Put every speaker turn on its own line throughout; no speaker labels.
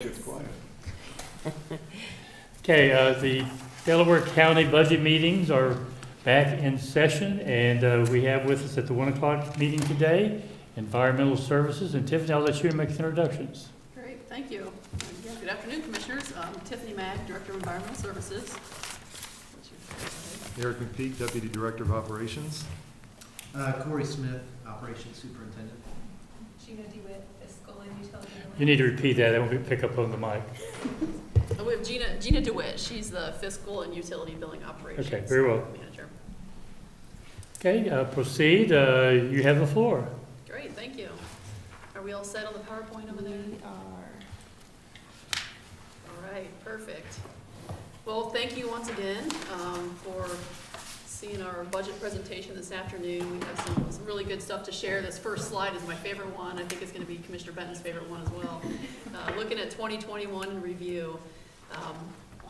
It's quiet.
Okay, the Delaware County budget meetings are back in session, and we have with us at the 1 o'clock meeting today, Environmental Services, and Tiffany, I'll let you make the introductions.
Great, thank you. Yeah, good afternoon, Commissioners. Tiffany Mag, Director of Environmental Services.
Eric McPeak, Deputy Director of Operations.
Corey Smith, Operations Superintendent.
Gina DeWitt, Fiscal and Utility.
You need to repeat that, I won't pick up on the mic.
We have Gina DeWitt. She's the Fiscal and Utility Billing Operations
Okay, very well.
Manager.
Okay, proceed, you have the floor.
Great, thank you. Are we all set on the PowerPoint over there?
We are.
All right, perfect. Well, thank you once again for seeing our budget presentation this afternoon. We have some really good stuff to share. This first slide is my favorite one. I think it's going to be Commissioner Benton's favorite one as well. Looking at 2021 in review,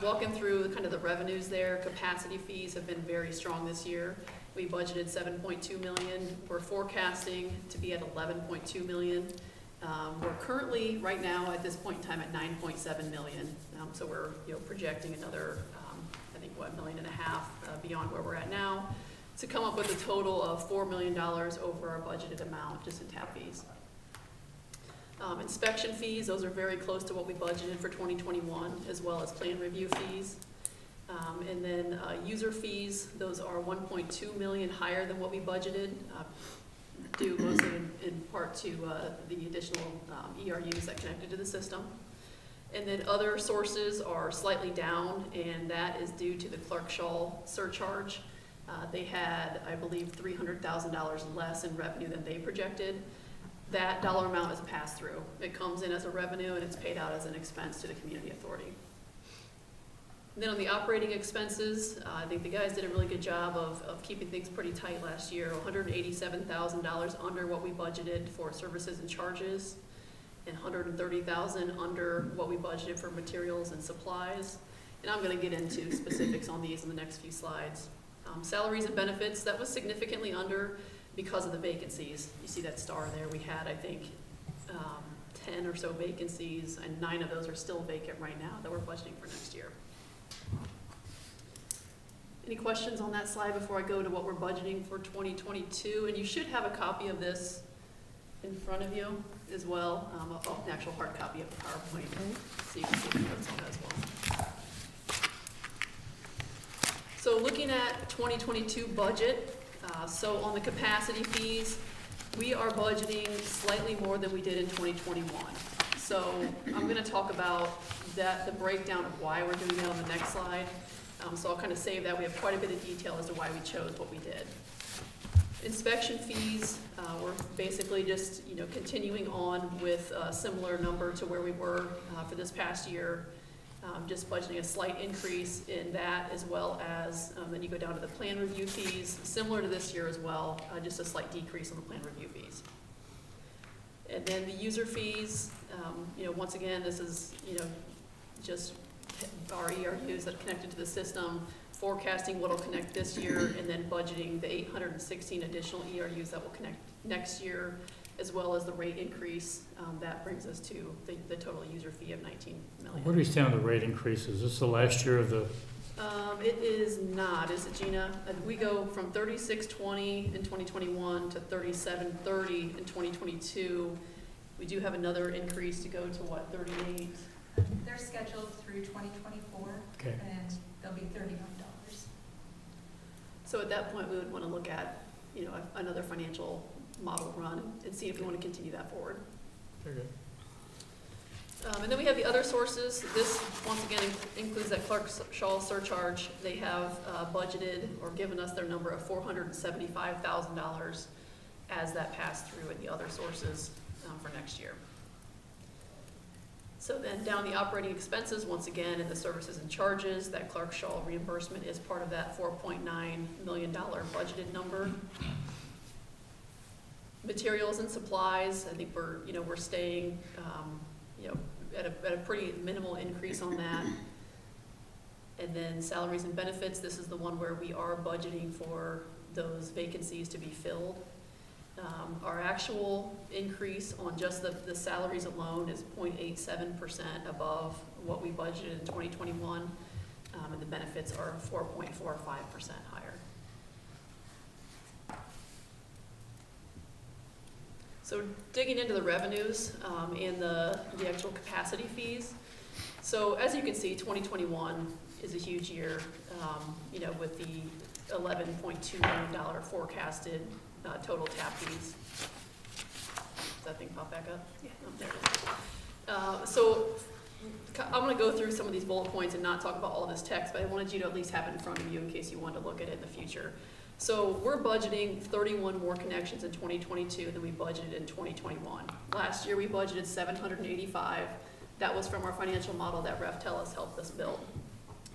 walking through kind of the revenues there. Capacity fees have been very strong this year. We budgeted $7.2 million. We're forecasting to be at $11.2 million. We're currently, right now, at this point in time, at $9.7 million. So we're projecting another, I think, $1.5 million beyond where we're at now, to come up with a total of $4 million over our budgeted amount, just in tap fees. Inspection fees, those are very close to what we budgeted for 2021, as well as plan review fees. And then user fees, those are $1.2 million higher than what we budgeted, due mostly in part to the additional ERUs that connected to the system. And then other sources are slightly down, and that is due to the Clark-Shaw surcharge. They had, I believe, $300,000 less in revenue than they projected. That dollar amount is a pass-through. It comes in as a revenue, and it's paid out as an expense to the community authority. And then on the operating expenses, I think the guys did a really good job of keeping things pretty tight last year. $187,000 under what we budgeted for services and charges, and $130,000 under what we budgeted for materials and supplies. And I'm going to get into specifics on these in the next few slides. Salaries and benefits, that was significantly under because of the vacancies. You see that star there. We had, I think, 10 or so vacancies, and 9 of those are still vacant right now that we're budgeting for next year. Any questions on that slide before I go to what we're budgeting for 2022? And you should have a copy of this in front of you as well, an actual hard copy of the PowerPoint, so you can see the notes on that as well. So looking at 2022 budget, so on the capacity fees, we are budgeting slightly more than we did in 2021. So I'm going to talk about that, the breakdown of why we're doing that on the next slide. So I'll kind of save that. We have quite a bit of detail as to why we chose what we did. Inspection fees, we're basically just continuing on with a similar number to where we were for this past year. Just budgeting a slight increase in that, as well as then you go down to the plan review fees, similar to this year as well, just a slight decrease on the plan review fees. And then the user fees, once again, this is just our ERUs that are connected to the system, forecasting what will connect this year, and then budgeting the 816 additional ERUs that will connect next year, as well as the rate increase. That brings us to the total user fee of $19 million.
Where do we stand on the rate increases? Is this the last year of the?
It is not, is it, Gina? We go from 36.20 in 2021 to 37.30 in 2022. We do have another increase to go to what, 38?
They're scheduled through 2024,
Okay.
and they'll be $31.
So at that point, we would want to look at, another financial model run and see if we want to continue that forward.
Very good.
And then we have the other sources. This, once again, includes that Clark-Shaw surcharge. They have budgeted or given us their number of $475,000 as that pass-through in the other sources for next year. So then down the operating expenses, once again, in the services and charges, that Clark-Shaw reimbursement is part of that $4.9 million budgeted number. Materials and supplies, I think we're staying at a pretty minimal increase on that. And then salaries and benefits, this is the one where we are budgeting for those vacancies to be filled. Our actual increase on just the salaries alone is 0.87% above what we budgeted in 2021, and the benefits are 4.45% higher. So digging into the revenues and the actual capacity fees. So as you can see, 2021 is a huge year, with the $11.2 million forecasted total tap fees. Does that thing pop back up? Yeah. Oh, there it is. So I'm going to go through some of these bullet points and not talk about all of this text, but I wanted you to at least have it in front of you in case you wanted to look at it in the future. So we're budgeting 31 more connections in 2022 than we budgeted in 2021. Last year we budgeted 785. That was from our financial model that RefTelis helped us build.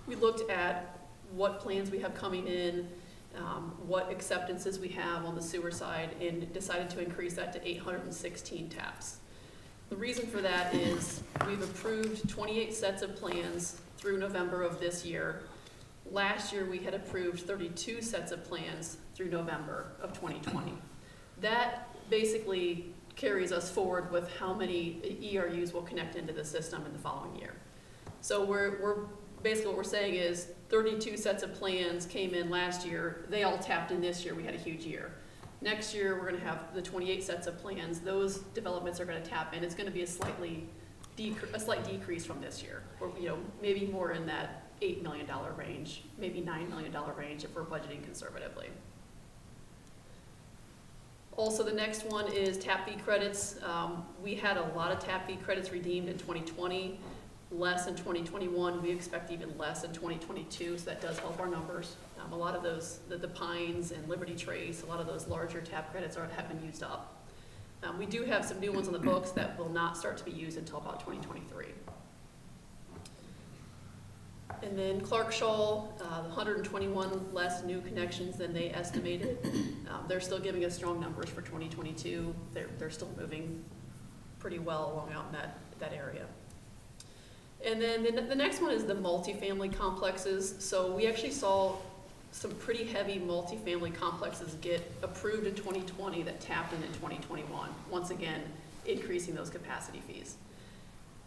We looked at what plans we have coming in, what acceptances we have on the sewer side, and decided to increase that to 816 taps. The reason for that is we've approved 28 sets of plans through November of this year. Last year, we had approved 32 sets of plans through November of 2020. That basically carries us forward with how many ERUs will connect into the system in the following year. So we're basically what we're saying is 32 sets of plans came in last year. They all tapped in this year. We had a huge year. Next year, we're going to have the 28 sets of plans. Those developments are going to tap in. It's going to be a slight decrease from this year, or maybe more in that $8 million range, maybe $9 million range if we're budgeting conservatively. Also, the next one is tap fee credits. We had a lot of tap fee credits redeemed in 2020, less in 2021. We expect even less in 2022, so that does help our numbers. A lot of those, the Pines and Liberty Trace, a lot of those larger tap credits have been used up. We do have some new ones on the books that will not start to be used until about 2023. And then Clark-Shaw, 121 less new connections than they estimated. They're still giving us strong numbers for 2022. They're still moving pretty well along out in that area. And then the next one is the multifamily complexes. So we actually saw some pretty heavy multifamily complexes get approved in 2020 that tapped in 2021. Once again, increasing those capacity fees.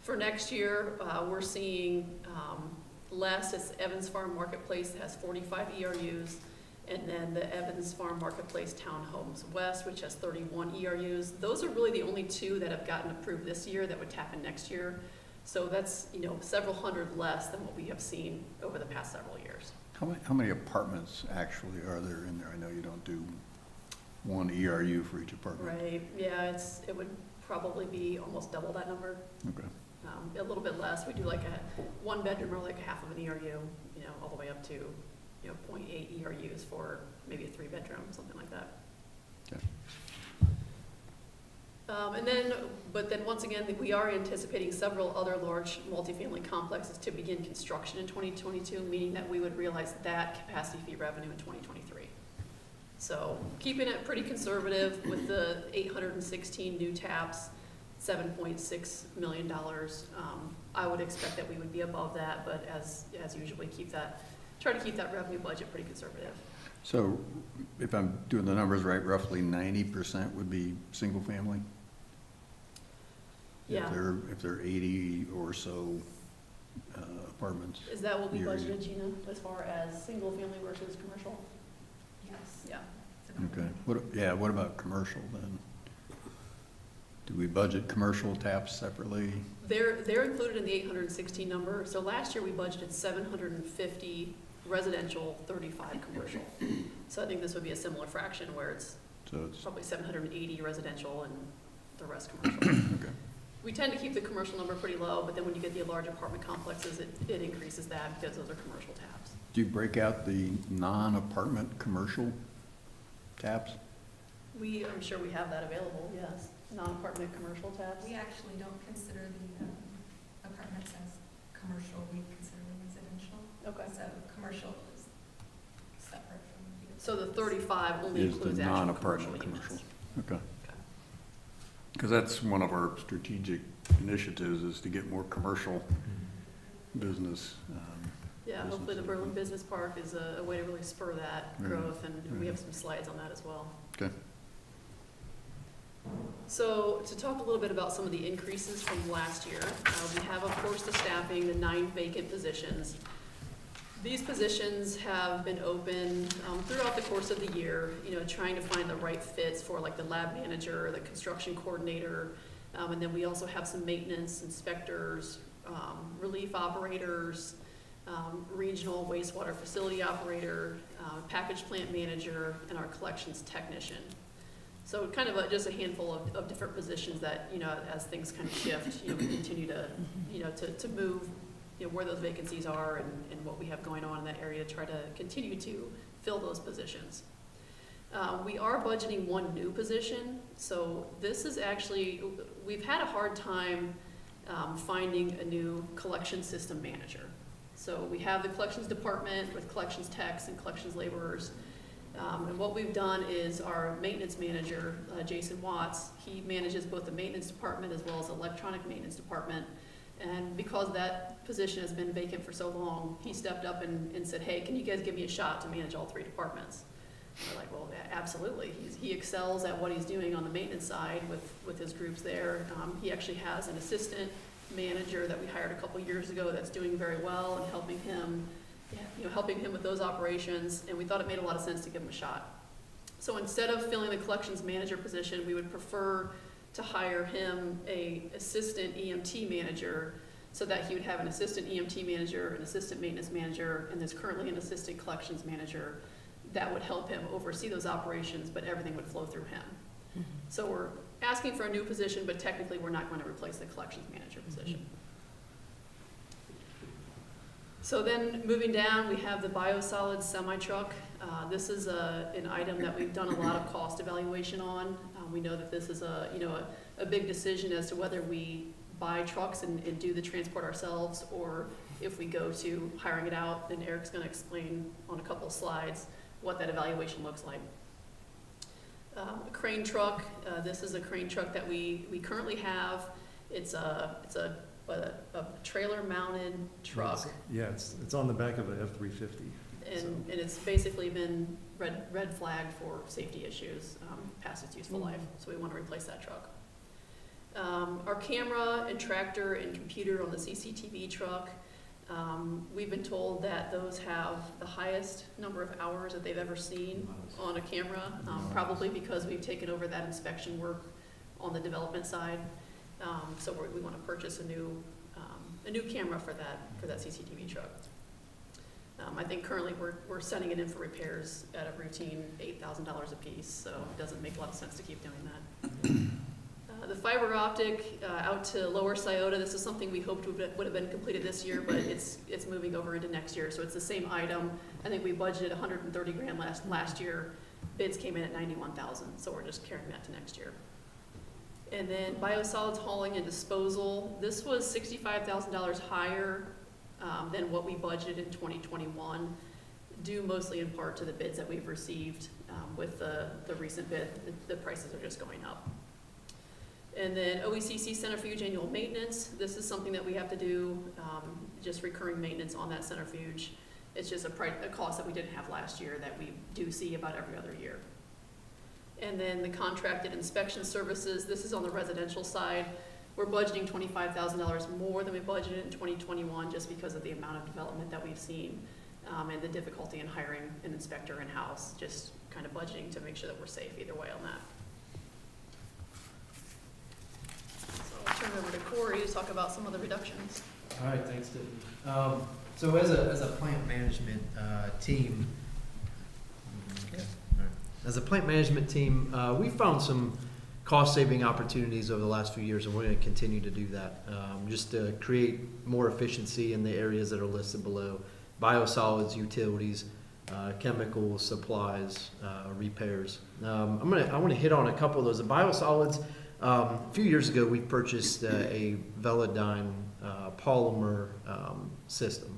For next year, we're seeing less. It's Evans Farm Marketplace that has 45 ERUs, and then the Evans Farm Marketplace Townhomes West, which has 31 ERUs. Those are really the only two that have gotten approved this year that would tap in next year. So that's several hundred less than what we have seen over the past several years.
How many apartments actually are there in there? I know you don't do one ERU for each apartment.
Right. Yeah, it would probably be almost double that number.
Okay.
A little bit less. We do like a 1 bedroom or like a half of an ERU, all the way up to 0.8 ERUs for maybe a 3 bedroom, something like that.
Okay.
But then once again, we are anticipating several other large multifamily complexes to begin construction in 2022, meaning that we would realize that capacity fee revenue in 2023. So keeping it pretty conservative with the 816 new taps, $7.6 million. I would expect that we would be above that, but as usual, try to keep that revenue budget pretty conservative.
So if I'm doing the numbers right, roughly 90% would be single family?
Yeah.
If they're 80 or so apartments.
Is that what we
ERU.
budgeted, Gina, as far as single family versus commercial?
Yes.
Yeah.
Okay. What about commercial then? Do we budget commercial taps separately?
They're included in the 816 number. So last year we budgeted 750 residential, 35 commercial. So I think this would be a similar fraction where it's probably 780 residential and the rest commercial.
Okay.
We tend to keep the commercial number pretty low, but then when you get the large apartment complexes, it increases that because those are commercial taps.
Do you break out the non-apartment commercial taps?
I'm sure we have that available, yes. Non-apartment commercial taps.
We actually don't consider the apartments as commercial, we consider them residential.
Okay.
So commercial is separate from the.
So the 35 only
Is
includes
the
actual
non-apartment
commercial
commercial?
units.
Okay. Because that's one of our strategic initiatives is to get more commercial business.
Yeah, hopefully the Berlin Business Park is a way to really spur that growth, and we have some slides on that as well.
Okay.
So to talk a little bit about some of the increases from last year, we have, of course, the staffing, the 9 vacant positions. These positions have been open throughout the course of the year, trying to find the right fits for like the lab manager, the construction coordinator, and then we also have some maintenance inspectors, relief operators, regional wastewater facility operator, package plant manager, and our collections technician. So kind of just a handful of different positions that, as things kind of shift, we continue to move, where those vacancies are and what we have going on in that area to try to continue to fill those positions. We are budgeting 1 new position. So this is actually, we've had a hard time finding a new collection system manager. So we have the collections department with collections techs and collections laborers. And what we've done is our maintenance manager, Jason Watts, he manages both the maintenance department as well as the electronic maintenance department. And because that position has been vacant for so long, he stepped up and said, hey, can you guys give me a shot to manage all 3 departments? We're like, well, absolutely. He excels at what he's doing on the maintenance side with his groups there. He actually has an assistant manager that we hired a couple years ago that's doing very well and helping him with those operations, and we thought it made a lot of sense to give him a shot. So instead of filling the collections manager position, we would prefer to hire him a assistant EMT manager so that he would have an assistant EMT manager, an assistant maintenance manager, and there's currently an assistant collections manager that would help him oversee those operations, but everything would flow through him.
Mhm.
So we're asking for a new position, but technically we're not going to replace the collections manager position. So then moving down, we have the Biosolids semi-truck. This is an item that we've done a lot of cost evaluation on. We know that this is a big decision as to whether we buy trucks and do the transport ourselves, or if we go to hiring it out. And Eric's going to explain on a couple of slides what that evaluation looks like. A crane truck. This is a crane truck that we currently have. It's a trailer-mounted truck.
It's on the back of a F-350.
And it's basically been red flagged for safety issues past its useful life, so we want to replace that truck. Our camera and tractor and computer on the CCTV truck, we've been told that those have the highest number of hours that they've ever seen on a camera, probably because we've taken over that inspection work on the development side. So we want to purchase a new camera for that CCTV truck. I think currently we're sending it in for repairs at a routine $8,000 a piece, so it doesn't make a lot of sense to keep doing that. The fiber optic out to Lower Sciotta, this is something we hoped would have been completed this year, but it's moving over into next year, so it's the same item. I think we budgeted $130,000 last year. Bids came in at $91,000, so we're just carrying that to next year. And then Biosolids hauling and disposal. This was $65,000 higher than what we budgeted in 2021, due mostly in part to the bids that we've received. With the recent bid, the prices are just going up. And then OECC centrifuge annual maintenance. This is something that we have to do, just recurring maintenance on that centrifuge. It's just a cost that we didn't have last year that we do see about every other year. And then the contracted inspection services, this is on the residential side. We're budgeting $25,000 more than we budgeted in 2021 just because of the amount of development that we've seen and the difficulty in hiring an inspector in-house, just kind of budgeting to make sure that we're safe either way on that. So I'll turn it over to Corey to talk about some of the reductions.
All right, thanks, Tiffany. So as a plant management team, we found some cost-saving opportunities over the last few years, and we're going to continue to do that, just to create more efficiency in the areas that are listed below: biosolids, utilities, chemicals, supplies, repairs. I want to hit on a couple of those. The biosolids. A few years ago, we purchased a Velodyne polymer system.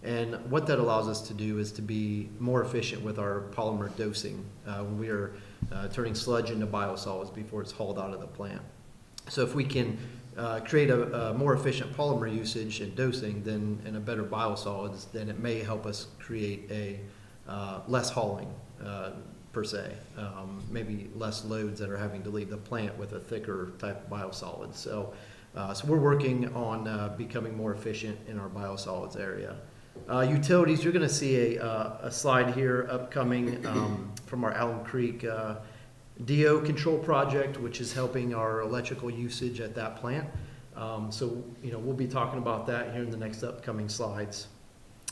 And what that allows us to do is to be more efficient with our polymer dosing when we are turning sludge into biosolids before it's hauled out of the plant. So if we can create a more efficient polymer usage and dosing and a better biosolids, then it may help us create a less hauling per se. Maybe less loads that are having to leave the plant with a thicker type biosolid. So we're working on becoming more efficient in our biosolids area. Utilities, you're going to see a slide here upcoming from our Allen Creek DO control project, which is helping our electrical usage at that plant. So we'll be talking about that here in the next upcoming slides.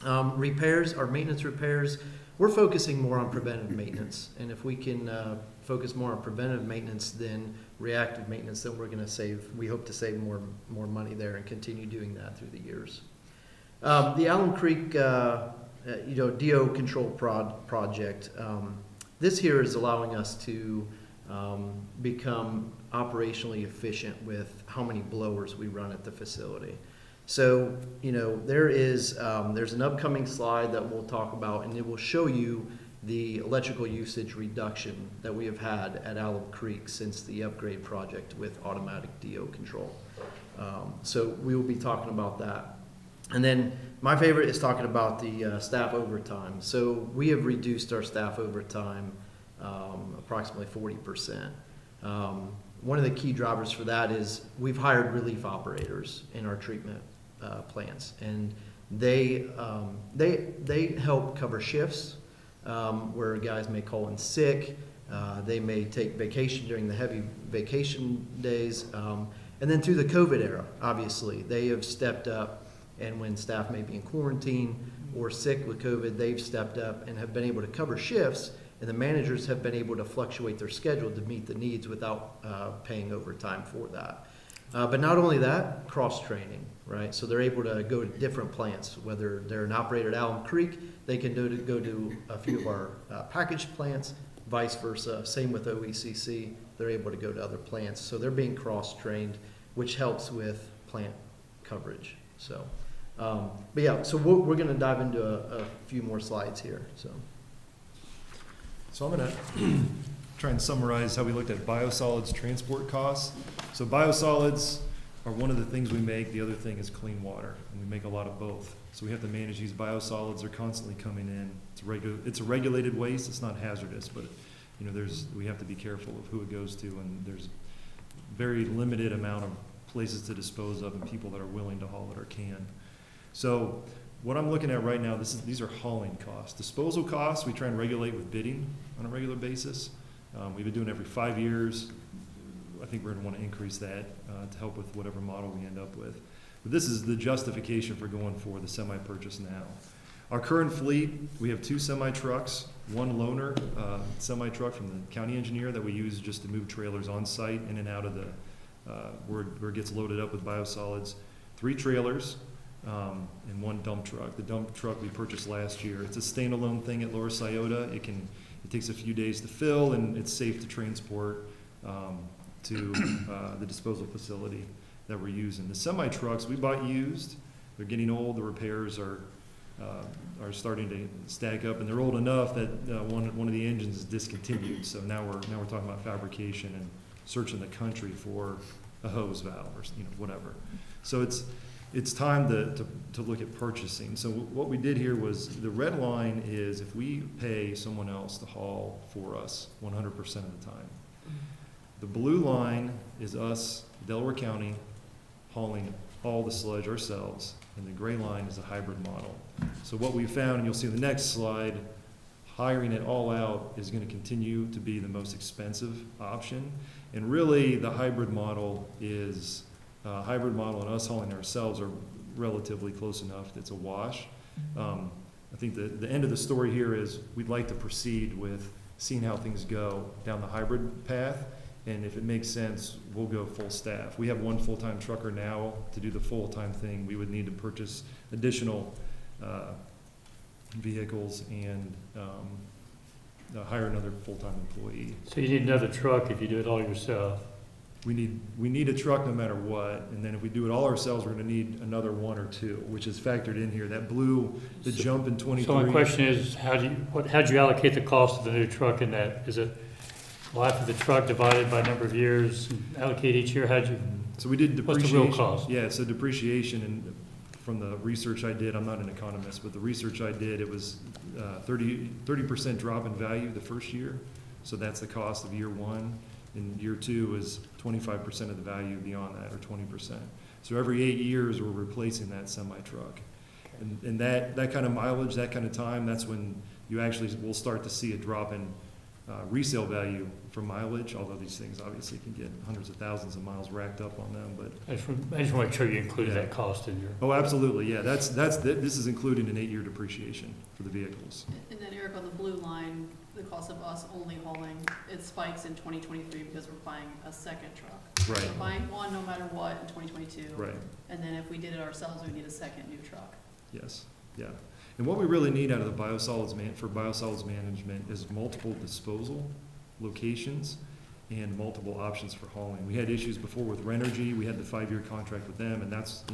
Repairs, our maintenance repairs, we're focusing more on preventive maintenance. And if we can focus more on preventive maintenance than reactive maintenance, then we're going to save, we hope to save more money there and continue doing that through the years. The Allen Creek, DO control project, this here is allowing us to become operationally efficient with how many blowers we run at the facility. So, there's an upcoming slide that we'll talk about, and it will show you the electrical usage reduction that we have had at Allen Creek since the upgrade project with automatic DO control. So we will be talking about that. And then my favorite is talking about the staff overtime. So we have reduced our staff overtime approximately 40%. One of the key drivers for that is we've hired relief operators in our treatment plants, and they help cover shifts where guys may call in sick. They may take vacation during the heavy vacation days, and then through the COVID era, obviously they have stepped up. And when staff may be in quarantine or sick with COVID, they've stepped up and have been able to cover shifts, and the managers have been able to fluctuate their schedule to meet the needs without paying overtime for that. But not only that, cross-training, right? So they're able to go to different plants, whether they're an operator at Allen Creek, they can go to a few of our packaged plants, vice versa. Same with OECC, they're able to go to other plants. So they're being cross-trained, which helps with plant coverage. So, but yeah, so we're going to dive into a few more slides here.
So I'm going to try and summarize how we looked at biosolids transport costs. So biosolids are one of the things we make. The other thing is clean water, and we make a lot of both. So we have to manage these biosolids. They're constantly coming in. It's a regulated waste. It's not hazardous, but we have to be careful of who it goes to, and there's very limited amount of places to dispose of and people that are willing to haul it or can. So what I'm looking at right now, these are hauling costs. Disposal costs, we try and regulate with bidding on a regular basis. We've been doing it every 5 years. I think we're going to want to increase that to help with whatever model we end up with. But this is the justification for going for the semi-purchase now. Our current fleet, we have 2 semi-trucks, 1 loaner semi-truck from the county engineer that we use just to move trailers on site in and out of the where it gets loaded up with biosolids, 3 trailers, and 1 dump truck. The dump truck we purchased last year. It's a standalone thing at Lower Sciotta. It takes a few days to fill, and it's safe to transport to the disposal facility that we're using. The semi trucks we bought used. They're getting old. The repairs are starting to stack up, and they're old enough that one of the engines is discontinued. So now we're talking about fabrication and searching the country for a hose valve or whatever. So it's time to look at purchasing. So what we did here was the red line is if we pay someone else to haul for us 100% of the time. The blue line is us, Delaware County, hauling all the sludge ourselves, and the gray line is a hybrid model. So what we found, and you'll see in the next slide, hiring it all out is going to continue to be the most expensive option. And really, the hybrid model is and us hauling ourselves are relatively close enough. It's a wash. I think the end of the story here is we'd like to proceed with seeing how things go down the hybrid path. And if it makes sense, we'll go full staff. We have 1 full-time trucker now. To do the full-time thing, we would need to purchase additional vehicles and hire another full-time employee.
So you need another truck if you do it all yourself.
We need a truck no matter what, and then if we do it all ourselves, we're going to need another 1 or 2, which is factored in here. That the jump in 23.
So my question is, how'd you allocate the cost of the new truck in that? Is it life of the truck divided by number of years, allocate each year?
So we did depreciation.
What's the real cost?
Yeah, so depreciation, and from the research I did, I'm not an economist, but the research I did, it was 30% drop in value the first year. So that's the cost of year one. And year two is 25% of the value beyond that, or 20%. So every 8 years, we're replacing that semi-truck. And that kind of mileage, that kind of time, that's when you actually will start to see a drop in resale value for mileage, although these things obviously can get hundreds of thousands of miles racked up on them, but.
I just want to make sure you included
Yeah.
that cost in your.
Oh, absolutely, yeah, this is included in 8-year depreciation for the vehicles.
And then Eric, on the blue line, the cost of us only hauling, it spikes in 2023 because we're buying a second truck.
Right.
We're buying one no matter what in 2022.
Right,
And then if we did it ourselves, we'd need a second new truck.
yes, yeah. And what we really need out of the for biosolids management is multiple disposal locations and multiple options for hauling. We had issues before with Renergy, we had the 5-year contract with them, and that's,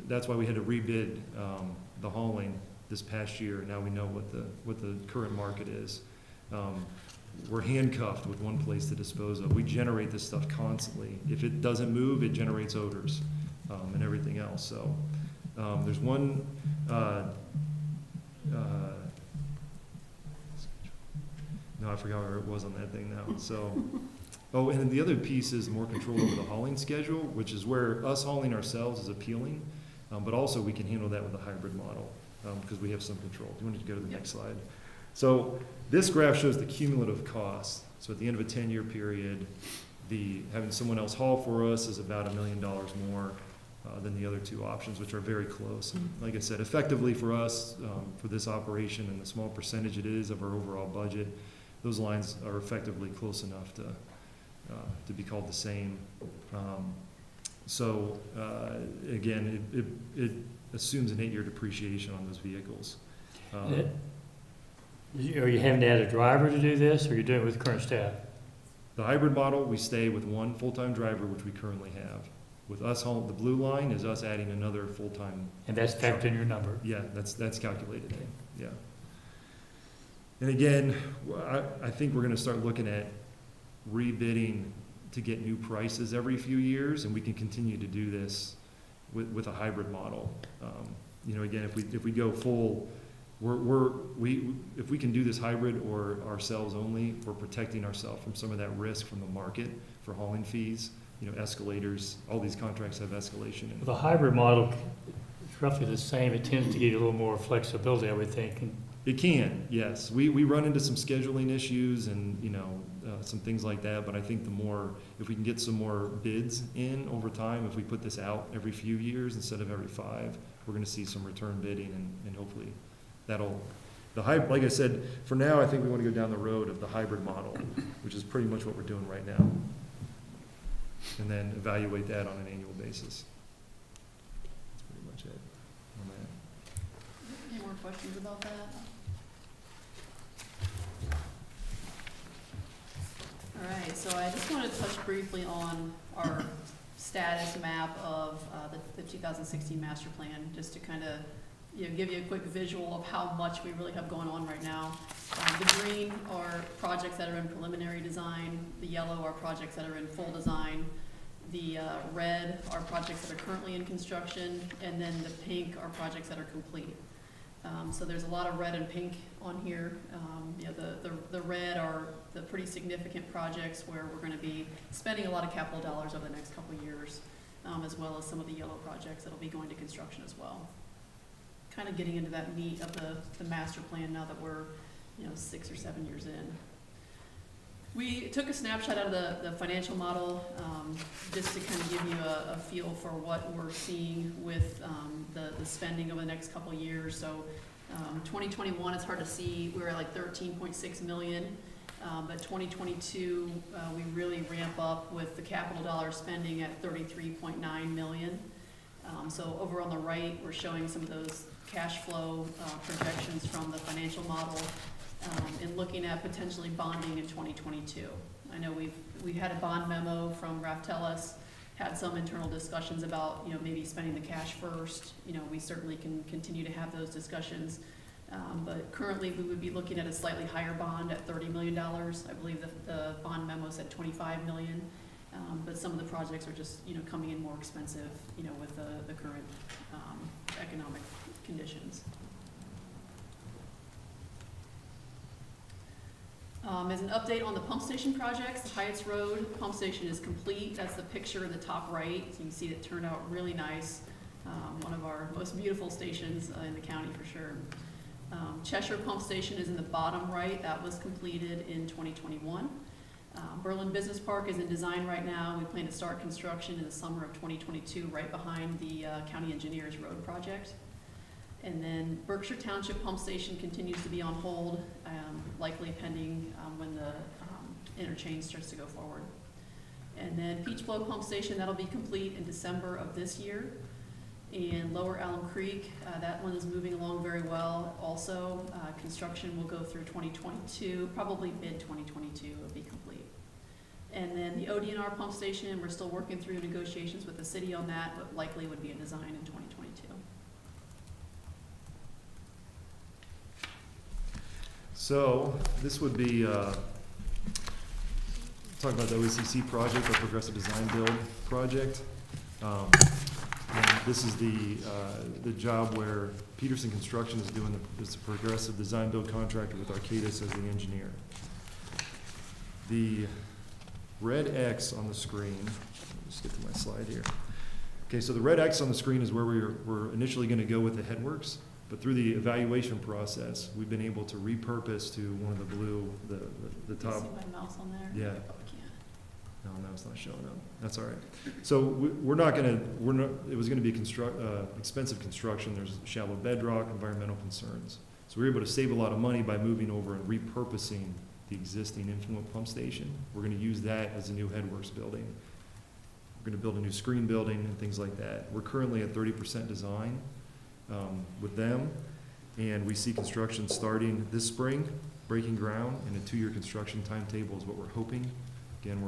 that's why we had to rebid the hauling this past year. Now we know what the current market is. We're handcuffed with one place to dispose of. We generate this stuff constantly. If it doesn't move, it generates odors and everything else. So there's one. No, I forgot where it was on that thing now. So, oh, and then the other piece is more control over the hauling schedule, which is where us hauling ourselves is appealing, but also we can handle that with a hybrid model because we have some control. Do you want to go to the next slide? So this graph shows the cumulative cost. So at the end of a 10-year period, having someone else haul for us is about $1 million more than the other two options, which are very close. And like I said, effectively for us, for this operation and the small percentage it is of our overall budget, those lines are effectively close enough to be called the same. Again, it assumes an 8-year depreciation on those vehicles.
Are you having to add a driver to do this, or are you doing it with current staff?
The hybrid model, we stay with one full-time driver, which we currently have. With us, the blue line is us adding another full-time.
And that's factored in your number?
Yeah, that's calculated in, yeah. And again, I think we're gonna start looking at rebidding to get new prices every few years, and we can continue to do this with a hybrid model. Again, if we go full, if we can do this hybrid or ourselves only, we're protecting ourselves from some of that risk from the market for hauling fees, escalators. All these contracts have escalation in
The hybrid model is roughly the same. It tends to give you a little more flexibility, I would think.
It can, yes. We run into some scheduling issues and, some things like that, but I think if we can get some more bids in over time, if we put this out every few years instead of every 5, we're gonna see some return bidding and hopefully like I said, for now, I think we wanna go down the road of the hybrid model, which is pretty much what we're doing right now. And then evaluate that on an annual basis. That's pretty much it on that.
Any more questions about that? All right, so I just want to touch briefly on our status map of the 2016 master plan, just to kind of give you a quick visual of how much we really have going on right now. The green are projects that are in preliminary design. The yellow are projects that are in full design. The red are projects that are currently in construction, and then the pink are projects that are complete. So there's a lot of red and pink on here. The red are the pretty significant projects where we're going to be spending a lot of capital dollars over the next couple of years, as well as some of the yellow projects that will be going to construction as well. Kind of getting into that meat of the master plan now that we're 6 or 7 years in. We took a snapshot out of the financial model just to kind of give you a feel for what we're seeing with the spending over the next couple of years. So 2021, it's hard to see, we were at like 13.6 million, but 2022, we really ramp up with the capital dollar spending at 33.9 million. So over on the right, we're showing some of those cash flow projections from the financial model. And looking at potentially bonding in 2022. I know we had a bond memo from Raftellus, had some internal discussions about maybe spending the cash first. We certainly can continue to have those discussions, but currently we would be looking at a slightly higher bond at $30 million. I believe the bond memo said 25 million, But some of the projects are just, coming in more expensive, with the current economic conditions. As an update on the pump station projects, the Heights Road pump station is complete. That's the picture in the top right. So you can see it turned out really nice. One of our most beautiful stations in the county for sure. Cheshire Pump Station is in the bottom right. That was completed in 2021. Berlin Business Park is in design right now. We plan to start construction in the summer of 2022, right behind the county engineer's road project. And then Berkshire Township Pump Station continues to be on hold, likely pending when the interchange starts to go forward. And then Peach Blow Pump Station, that'll be complete in December of this year. And Lower Alum Creek, that one is moving along very well. Also, construction will go through 2022, probably mid-2022 it'll be complete. And then the ODNR Pump Station, we're still working through negotiations with the city on that, but likely would be in design in 2022.
So this would be, talk about the OECC project, the Progressive Design Build project. And this is the job where Peterson Construction is doing it's a Progressive Design Build contractor with Arcadis as the engineer. The red X on the screen, let's get to my slide here. Okay, so the red X on the screen is where we're initially going to go with the headworks. But through the evaluation process, we've been able to repurpose to one of the blue, the top.
Can you see my mouse on there?
Yeah.
I probably can't.
No, it's not showing up. That's all right. So it was gonna be expensive construction. There's shallow bedrock, environmental concerns. So we were able to save a lot of money by moving over and repurposing the existing influent pump station. We're gonna use that as a new headworks building. We're gonna build a new screen building and things like that. We're currently at 30% design with them, and we see construction starting this spring, breaking ground, and a 2-year construction timetable is what we're hoping. Again,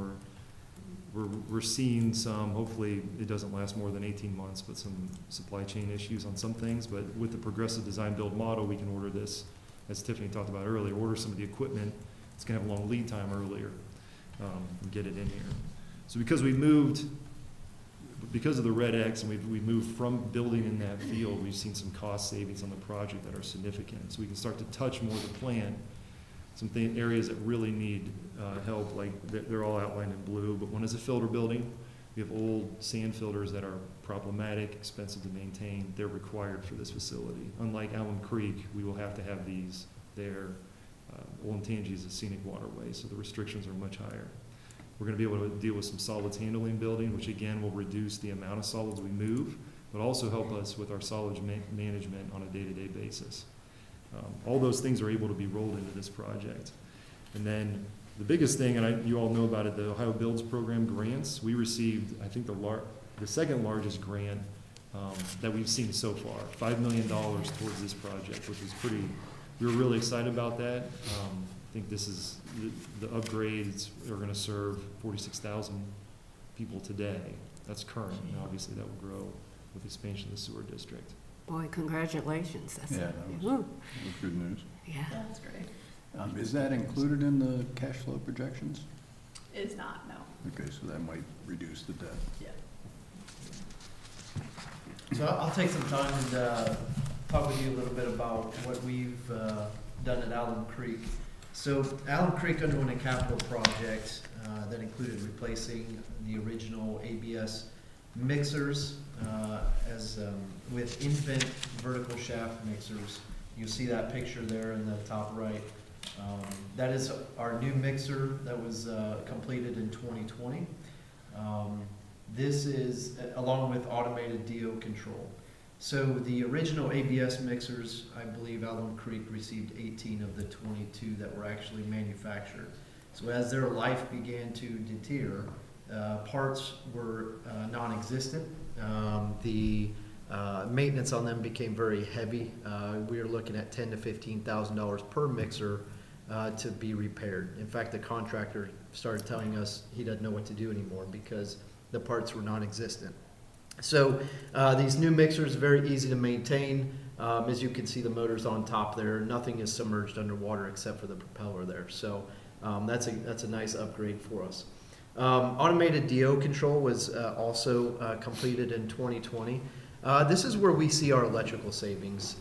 we're seeing some, hopefully it doesn't last more than 18 months, but some supply chain issues on some things. But with the Progressive Design Build model, we can order this, as Tiffany talked about earlier, order some of the equipment. It's gonna have a long lead time earlier, and get it in here. So because of the red X, and we've moved from building in that field, we've seen some cost savings on the project that are significant. So we can start to touch more of the plant, some areas that really need help, like they're all outlined in blue, but one is a filter building. We have old sand filters that are problematic, expensive to maintain. They're required for this facility. Unlike Alum Creek, we will have to have these there. Olentangy is a scenic waterway, so the restrictions are much higher. We're going to be able to deal with some solids handling building, which again will reduce the amount of solids we move, but also help us with our solids management on a day-to-day basis. All those things are able to be rolled into this project. And then the biggest thing, and you all know about it, the Ohio Builds Program grants. We received, I think, the second largest grant that we've seen so far, $5 million towards this project, which is we were really excited about that. I think this is, the upgrades are going to serve 46,000 people today. That's current, and obviously that will grow with expansion of the sewer district.
Boy, congratulations. That's
Yeah, that was good news.
Yeah.
That's great.
Is that included in the cash flow projections?
It's not, no.
Okay, so that might reduce the debt.
Yeah.
So I'll take some time and talk with you a little bit about what we've done at Alum Creek. So Alum Creek underwent a capital project that included replacing the original ABS mixers with infant vertical shaft mixers. You see that picture there in the top right. That is our new mixer that was completed in 2020. This is along with automated DO control. So the original ABS mixers, I believe Alum Creek received 18 of the 22 that were actually manufactured. So as their life began to deter, parts were non-existent. The maintenance on them became very heavy. We were looking at $10,000 to $15,000 per mixer to be repaired. In fact, the contractor started telling us he doesn't know what to do anymore because the parts were non-existent. So these new mixers are very easy to maintain. As you can see, the motor's on top there. Nothing is submerged underwater except for the propeller there. So that's a nice upgrade for us. Automated DO control was also completed in 2020. This is where we see our electrical savings.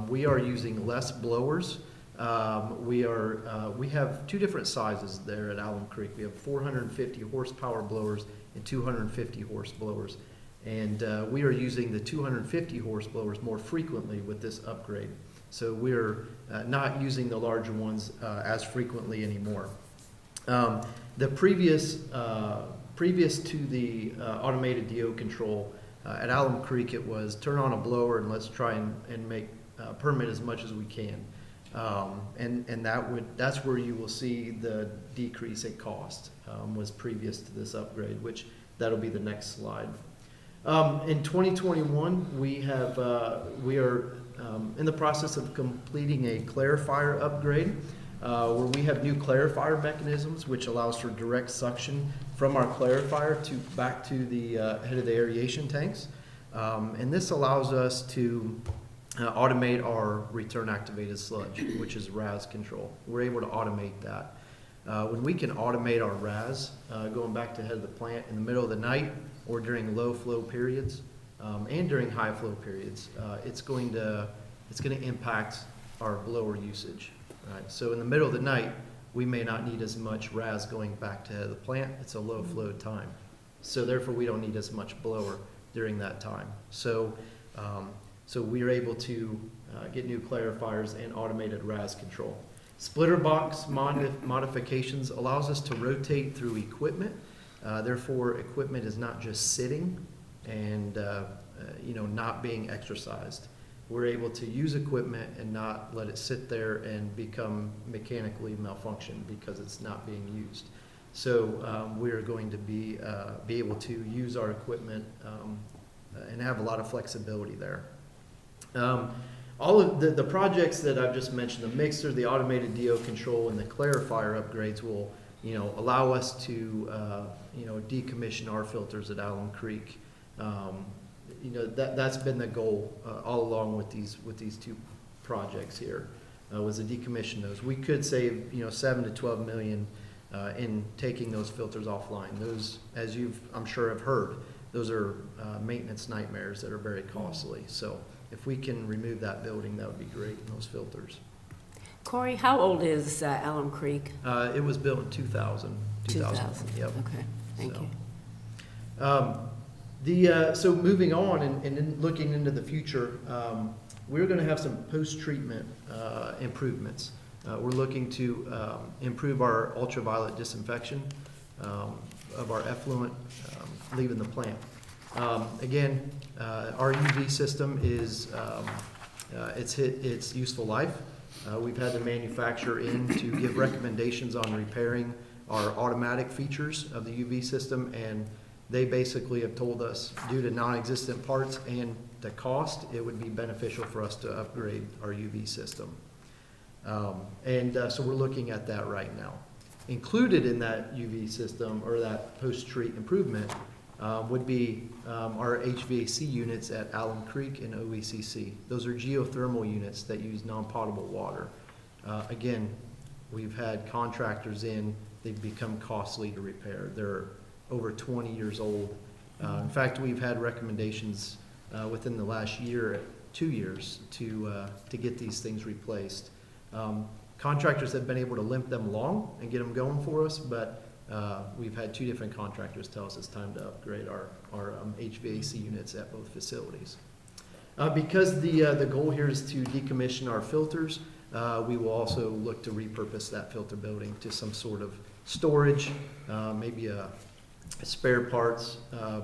We are using less blowers. We have two different sizes there at Alum Creek. We have 450 horsepower blowers and 250 horse blowers. And we are using the 250 horse blowers more frequently with this upgrade. So we're not using the larger ones as frequently anymore. The previous to the automated DO control at Alum Creek, it was turn on a blower and let's try and make permit as much as we can. And that's where you will see the decrease in cost was previous to this upgrade, which that'll be the next slide. In 2021, we are in the process of completing a clarifier upgrade, where we have new clarifier mechanisms, which allows for direct suction from our clarifier back to the head of the aeration tanks. And this allows us to automate our return activated sludge, which is RAS control. We're able to automate that. When we can automate our RAS, going back to head of the plant in the middle of the night or during low flow periods, and during high flow periods, it's going to impact our blower usage. Right? So in the middle of the night, we may not need as much RAS going back to the plant. It's a low flow time. So therefore, we don't need as much blower during that time. So we are able to get new clarifiers and automated RAS control. Splitter box modifications allows us to rotate through equipment. Therefore, equipment is not just sitting and not being exercised. We're able to use equipment and not let it sit there and become mechanically malfunction because it's not being used. So we are going to be able to use our equipment and have a lot of flexibility there. All of the projects that I've just mentioned, the mixer, the automated DO control, and the clarifier upgrades will allow us to decommission our filters at Alum Creek. That's been the goal all along with these two projects here, was to decommission those. We could save $7 to $12 million in taking those filters offline. Those, as I'm sure have heard, those are maintenance nightmares that are very costly. So if we can remove that building, that would be great in those filters.
Corey, how old is Alum Creek?
It was built in 2000.
2000.
Yep.
Okay, thank
you. So moving on and then looking into the future, we're going to have some post-treatment improvements. We're looking to improve our ultraviolet disinfection of our effluent leaving the plant. Again, our UV system is it's hit its useful life. We've had the manufacturer in to give recommendations on repairing our automatic features of the UV system, and they basically have told us, due to non-existent parts and the cost, it would be beneficial for us to upgrade our UV system. So we're looking at that right now. Included in that UV system, or that post-treat improvement, would be our HVAC units at Alum Creek and OECC. Those are geothermal units that use non-potable water. Again, we've had contractors in, they've become costly to repair. They're over 20 years old. In fact, we've had recommendations within the last year, 2 years, to get these things replaced. Contractors have been able to limp them along and get them going for us, but we've had 2 different contractors tell us it's time to upgrade our HVAC units at both facilities. Because the goal here is to decommission our filters, we will also look to repurpose that filter building to some sort of storage, maybe a spare parts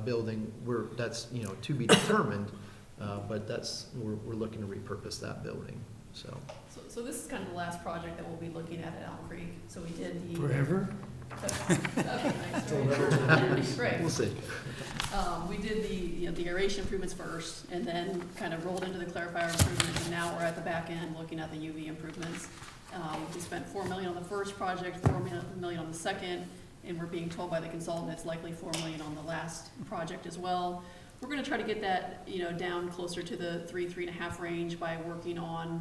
building. That's to be determined, but we're looking to repurpose that building.
So this is kind of the last project that we'll be looking at Alum Creek. So we did the
Forever?
Okay, nice, right?
We'll see.
We did the aeration improvements first, and then kind of rolled into the clarifier improvements, and now we're at the back end looking at the UV improvements. We spent $4 million on the first project, $4 million on the second, and we're being told by the consultant it's likely $4 million on the last project as well. we're gonna try to get that, you know, down closer to the 3.5 range by working on,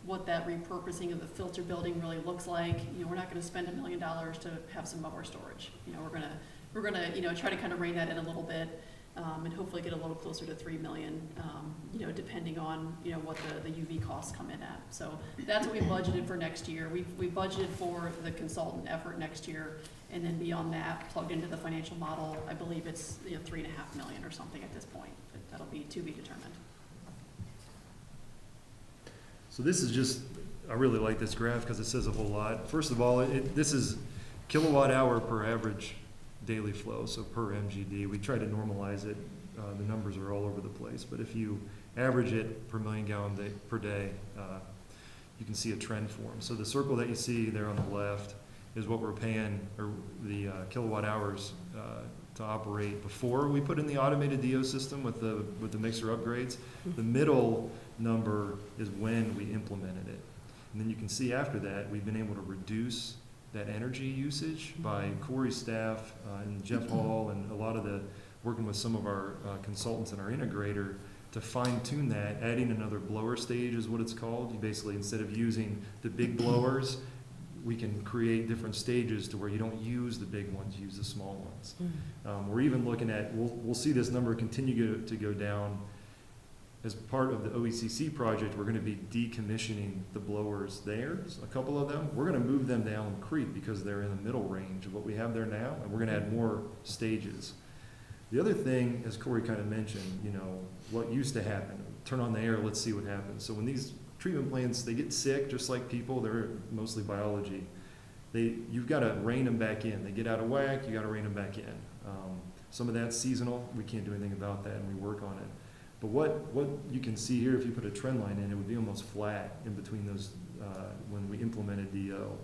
what that repurposing of the filter building really looks like. You know, we're not gonna spend $1 million to have some mower storage. You know, we're gonna, you know, try to kind of rein that in a little bit, and hopefully get a little closer to 3 million, you know, depending on, you know, what the UV costs come in at. So that's what we budgeted for next year. We budgeted for the consultant effort next year, and then beyond that, plugged into the financial model, I believe it's, you know, 3.5 million or something at this point, but that'll be to be determined.
So this is just, I really like this graph because it says a whole lot. First of all, this is kilowatt hour per average daily flow, so per MGD. We try to normalize it. The numbers are all over the place, but if you average it per million gallon per day, you can see a trend form. So the circle that you see there on the left is what we're paying, or the kilowatt hours to operate before we put in the automated DO system with the mixer upgrades. The middle number is when we implemented it. And then you can see after that, we've been able to reduce that energy usage by Corey's staff and Jeff Hall and a lot of the, working with some of our consultants and our integrator to fine tune that, adding another blower stage is what it's called. You basically, instead of using the big blowers, we can create different stages to where you don't use the big ones, use the small ones. We're even looking at, we'll see this number continue to go down. As part of the OECC project, we're gonna be decommissioning the blowers there, so a couple of them. We're gonna move them to Alum Creek because they're in the middle range of what we have there now, and we're gonna add more stages. The other thing, as Corey kind of mentioned, you know, what used to happen, turn on the air, let's see what happens. So when these treatment plants, they get sick, just like people, they're mostly biology. You've got to rein them back in. They get out of whack, you got to rein them back in. Some of that's seasonal. We can't do anything about that, and we work on it. But what you can see here, if you put a trend line in, it would be almost flat in between those when we implemented DO.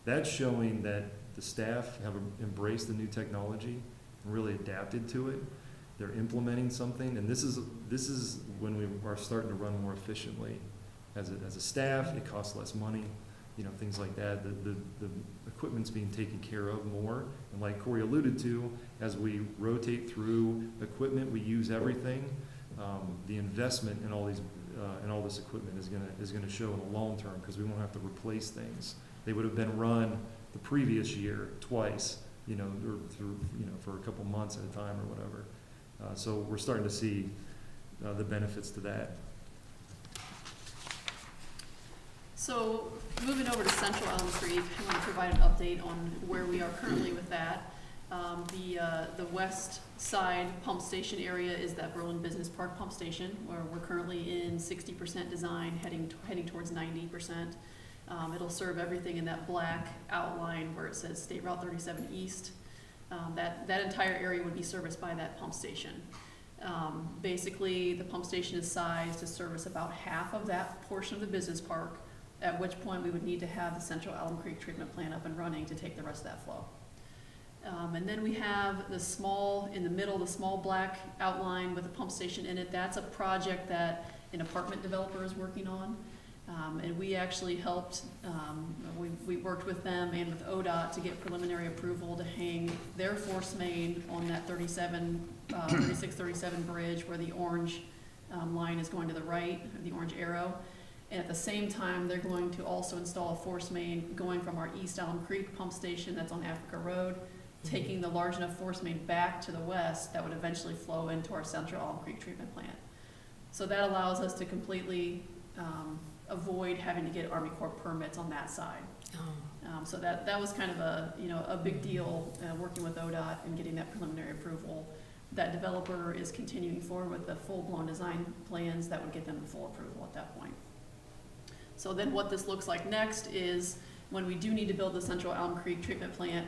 That's showing that the staff have embraced the new technology and really adapted to it. They're implementing something, and this is when we are starting to run more efficiently. As a staff, it costs less money, you know, things like that. The equipment's being taken care of more, and like Corey alluded to, as we rotate through equipment, we use everything. The investment in all these in all this equipment is gonna show in the long term because we won't have to replace things. They would have been run the previous year twice, you know, or through, you know, for a couple months at a time or whatever. So we're starting to see the benefits to that.
So moving over to Central Elm Creek, I want to provide an update on where we are currently with that. The west side pump station area is that Berlin Business Park pump station, where we're currently in 60% design, heading towards 90%. It'll serve everything in that black outline where it says State Route 37 East. That entire area would be serviced by that pump station. Basically, the pump station is sized to service about half of that portion of the business park, at which point we would need to have the Central Elm Creek treatment plant up and running to take the rest of that flow. And then we have the small, in the middle, the small black outline with a pump station in it. That's a project that an apartment developer is working on. And we actually helped, we worked with them and with ODOT to get preliminary approval to hang their force main on that 3637 bridge where the orange line is going to the right, the orange arrow. And at the same time, they're going to also install a force main going from our East Elm Creek pump station that's on Africa Road, taking the large enough force main back to the west that would eventually flow into our Central Elm Creek treatment plant. So that allows us to completely avoid having to get Army Corps permits on that side. So that was kind of a big deal working with ODOT and getting that preliminary approval. That developer is continuing forward with the full-blown design plans that would get them the full approval at that point. So then what this looks like next is when we do need to build the Central Elm Creek treatment plant,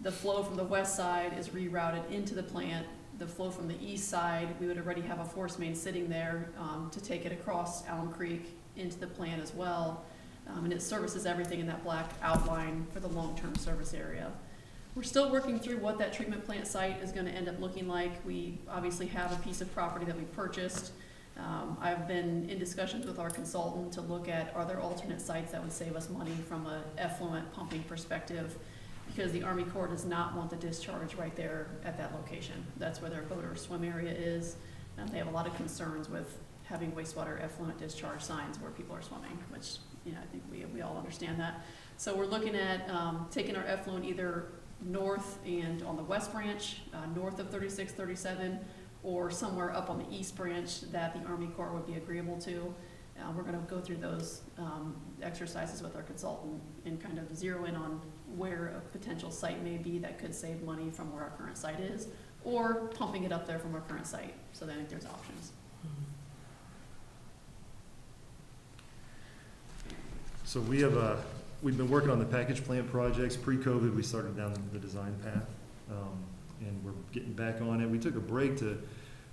the flow from the west side is rerouted into the plant. The flow from the east side, we would already have a force main sitting there to take it across Elm Creek into the plant as well. And it services everything in that black outline for the long-term service area. We're still working through what that treatment plant site is going to end up looking like. We obviously have a piece of property that we purchased. I've been in discussions with our consultant to look at are there alternate sites that would save us money from an effluent pumping perspective, because the Army Corps does not want the discharge right there at that location. That's where their boat or swim area is. They have a lot of concerns with having wastewater effluent discharge signs where people are swimming, which, I think we all understand that. So we're looking at taking our effluent either north and on the west branch, north of 36, 37, or somewhere up on the east branch that the Army Corps would be agreeable to. We're going to go through those exercises with our consultant and kind of zero in on where a potential site may be that could save money from where our current site is, or pumping it up there from our current site. So then there's options.
So we've been working on the package plant projects. Pre-COVID, we started down the design path, and we're getting back on it. We took a break to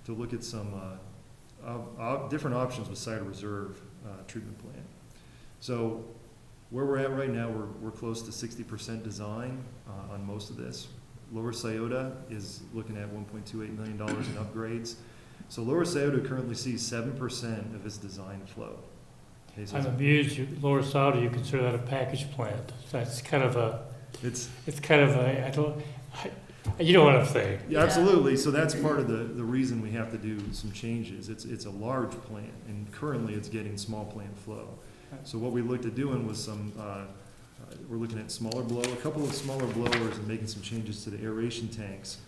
look at some different options with Sciotta Reserve treatment plant. So where we're at right now, we're close to 60% design on most of this. Lower Sciotta is looking at $1.28 million in upgrades. So Lower Sciotta currently sees 7% of its design flow. Okay, so
I'm amused, Lower Sciotta, you consider that a package plant. That's kind of a,
it's
you know what I'm saying.
yeah, absolutely. So that's part of the reason we have to do some changes. It's a large plant, and currently it's getting small plant flow. So what we looked at doing was we're looking at a couple of smaller blowers and making some changes to the aeration tanks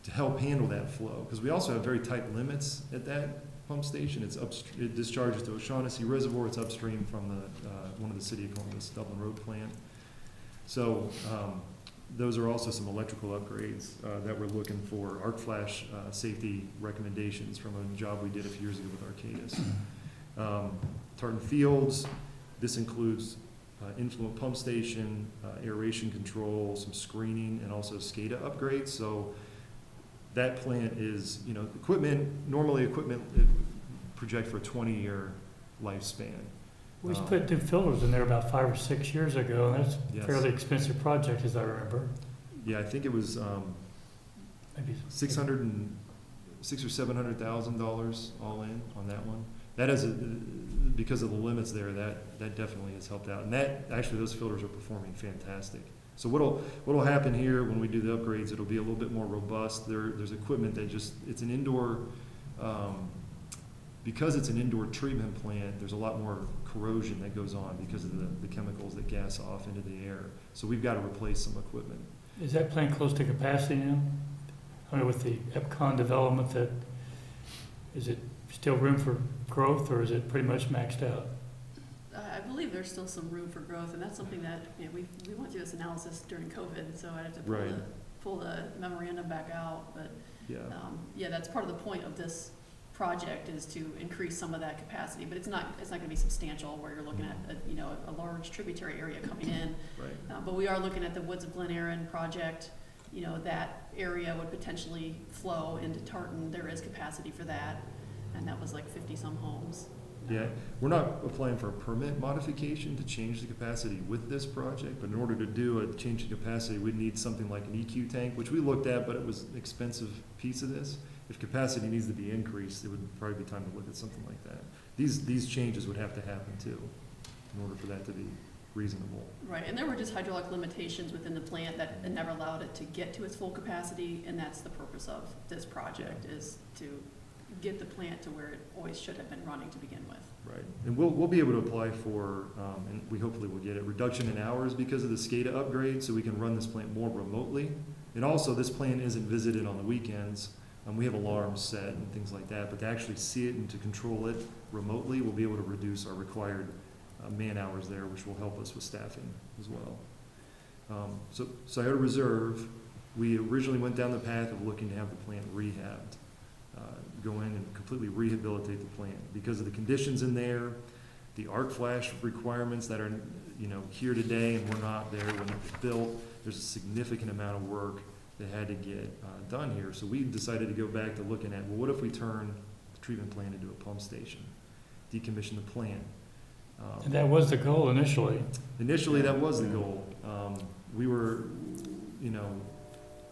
to help handle that flow. Because we also have very tight limits at that pump station. It discharges to O'Shaughnessy Reservoir. It's upstream from one of the City of Columbus Dublin Road plant. So those are also some electrical upgrades that we're looking for. Arc flash safety recommendations from a job we did a few years ago with Arcadis. Tartan Fields, this includes influent pump station, aeration control, some screening, and also SCADA upgrades. So that plant is, normally equipment project for a 20-year lifespan.
We just put new filters in there about 5 or 6 years ago, and that's
Yes.
a fairly expensive project, as I remember.
Yeah, I think it was
Maybe
$600,000 or $700,000 all in on that one. That is because of the limits there. That definitely has helped out, and those filters are performing fantastic. So what'll happen here when we do the upgrades? It'll be a little bit more robust. There's equipment that it's an indoor. Because it's an indoor treatment plant, there's a lot more corrosion that goes on because of the chemicals that gas off into the air. So we've got to replace some equipment.
Is that plant close to capacity now? I mean, with the EPCON development, is it still room for growth, or is it pretty much maxed out?
I believe there's still some room for growth, and that's something that we went through this analysis during COVID, so I'd have to pull the memorandum back out. But
Yeah.
that's part of the point of this project, is to increase some of that capacity, but it's not going to be substantial where you're looking at a large tributary area coming in.
Right.
But we are looking at the Woods of Glen Erin project. That area would potentially flow into Tartan. There is capacity for that, and that was like 50-some homes.
Yeah, we're not applying for a permit modification to change the capacity with this project, but in order to do a change in capacity, we'd need something like an EQ tank, which we looked at, but it was an expensive piece of this. If capacity needs to be increased, it would probably be time to look at something like that. These changes would have to happen too, in order for that to be reasonable.
Right, and there were just hydraulic limitations within the plant that never allowed it to get to its full capacity, and that's the purpose of this project, is to get the plant to where it always should have been running to begin with.
Right, and we'll be able to apply for, and we hopefully will get it, reduction in hours because of the SCADA upgrade, so we can run this plant more remotely. And also, this plant isn't visited on the weekends. We have alarms set and things like that, but to actually see it and to control it remotely, we'll be able to reduce our required man hours there, which will help us with staffing as well. So Sciotta Reserve, we originally went down the path of looking to have the plant rehabbed, go in and completely rehabilitate the plant because of the conditions in there, the arc flash requirements that are here today and were not there when it was built. There's a significant amount of work that had to get done here. So we decided to go back to looking at, well, what if we turn the treatment plant into a pump station, decommission the plant?
And that was the goal initially.
Initially, that was the goal. We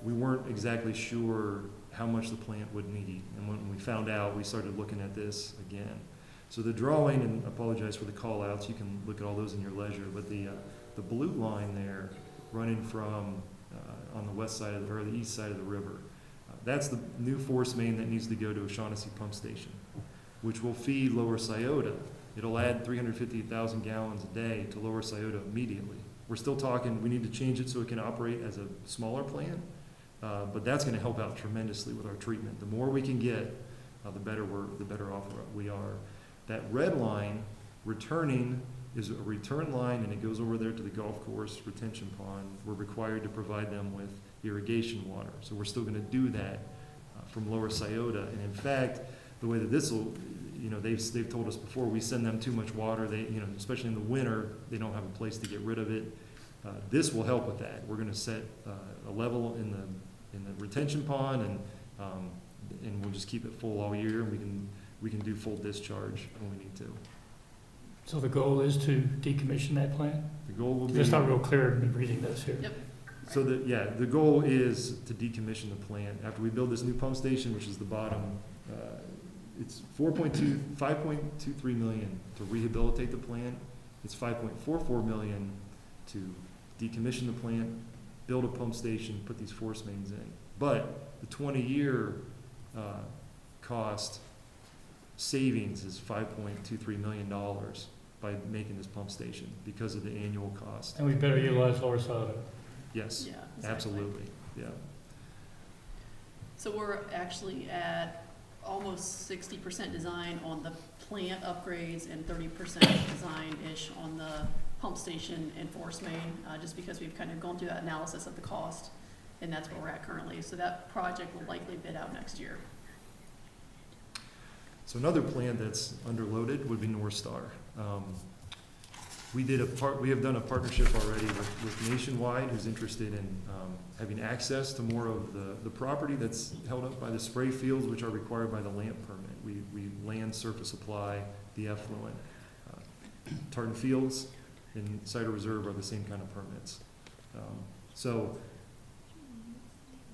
weren't exactly sure how much the plant would need. And when we found out, we started looking at this again. So the drawing, and I apologize for the call outs, you can look at all those in your leisure, but the blue line there running from on the west side or the east side of the river, That's the new force main that needs to go to O'Shaughnessy Pump Station, which will feed Lower Sciotta. It'll add 350,000 gallons a day to Lower Sciotta immediately. We're still talking, we need to change it so it can operate as a smaller plant, but that's gonna help out tremendously with our treatment. The more we can get, the better off we are. That red line, returning, is a return line, and it goes over there to the golf course retention pond. We're required to provide them with irrigation water, so we're still gonna do that from Lower Sciotta. And in fact, the way that this will, they've told us before, we send them too much water, especially in the winter, they don't have a place to get rid of it. This will help with that. We're gonna set a level in the retention pond, and we'll just keep it full all year, and we can do full discharge when we need to.
So the goal is to decommission that plant?
The goal will be.
It's not real clear in reading this here.
Yep.
So the goal is to decommission the plant. After we build this new pump station, which is the bottom, it's 5.23 million to rehabilitate the plant. It's 5.44 million to decommission the plant, build a pump station, put these force mains in. But the 20-year cost savings is $5.23 million by making this pump station because of the annual cost.
And we better utilize Lower Sciotta.
Yes,
Yeah, exactly.
absolutely, yeah.
So we're actually at almost 60% design on the plant upgrades and 30% design-ish on the pump station and force main, just because we've kind of gone through that analysis of the cost, and that's where we're at currently. So that project will likely bid out next year.
So another plant that's underloaded would be Northstar. We have done a partnership already with Nationwide, who's interested in having access to more of the property that's held up by the spray fields, which are required by the LAMP permit. We land, surface apply, the effluent. Tartan Fields and Sciotta Reserve are the same kind of permits. So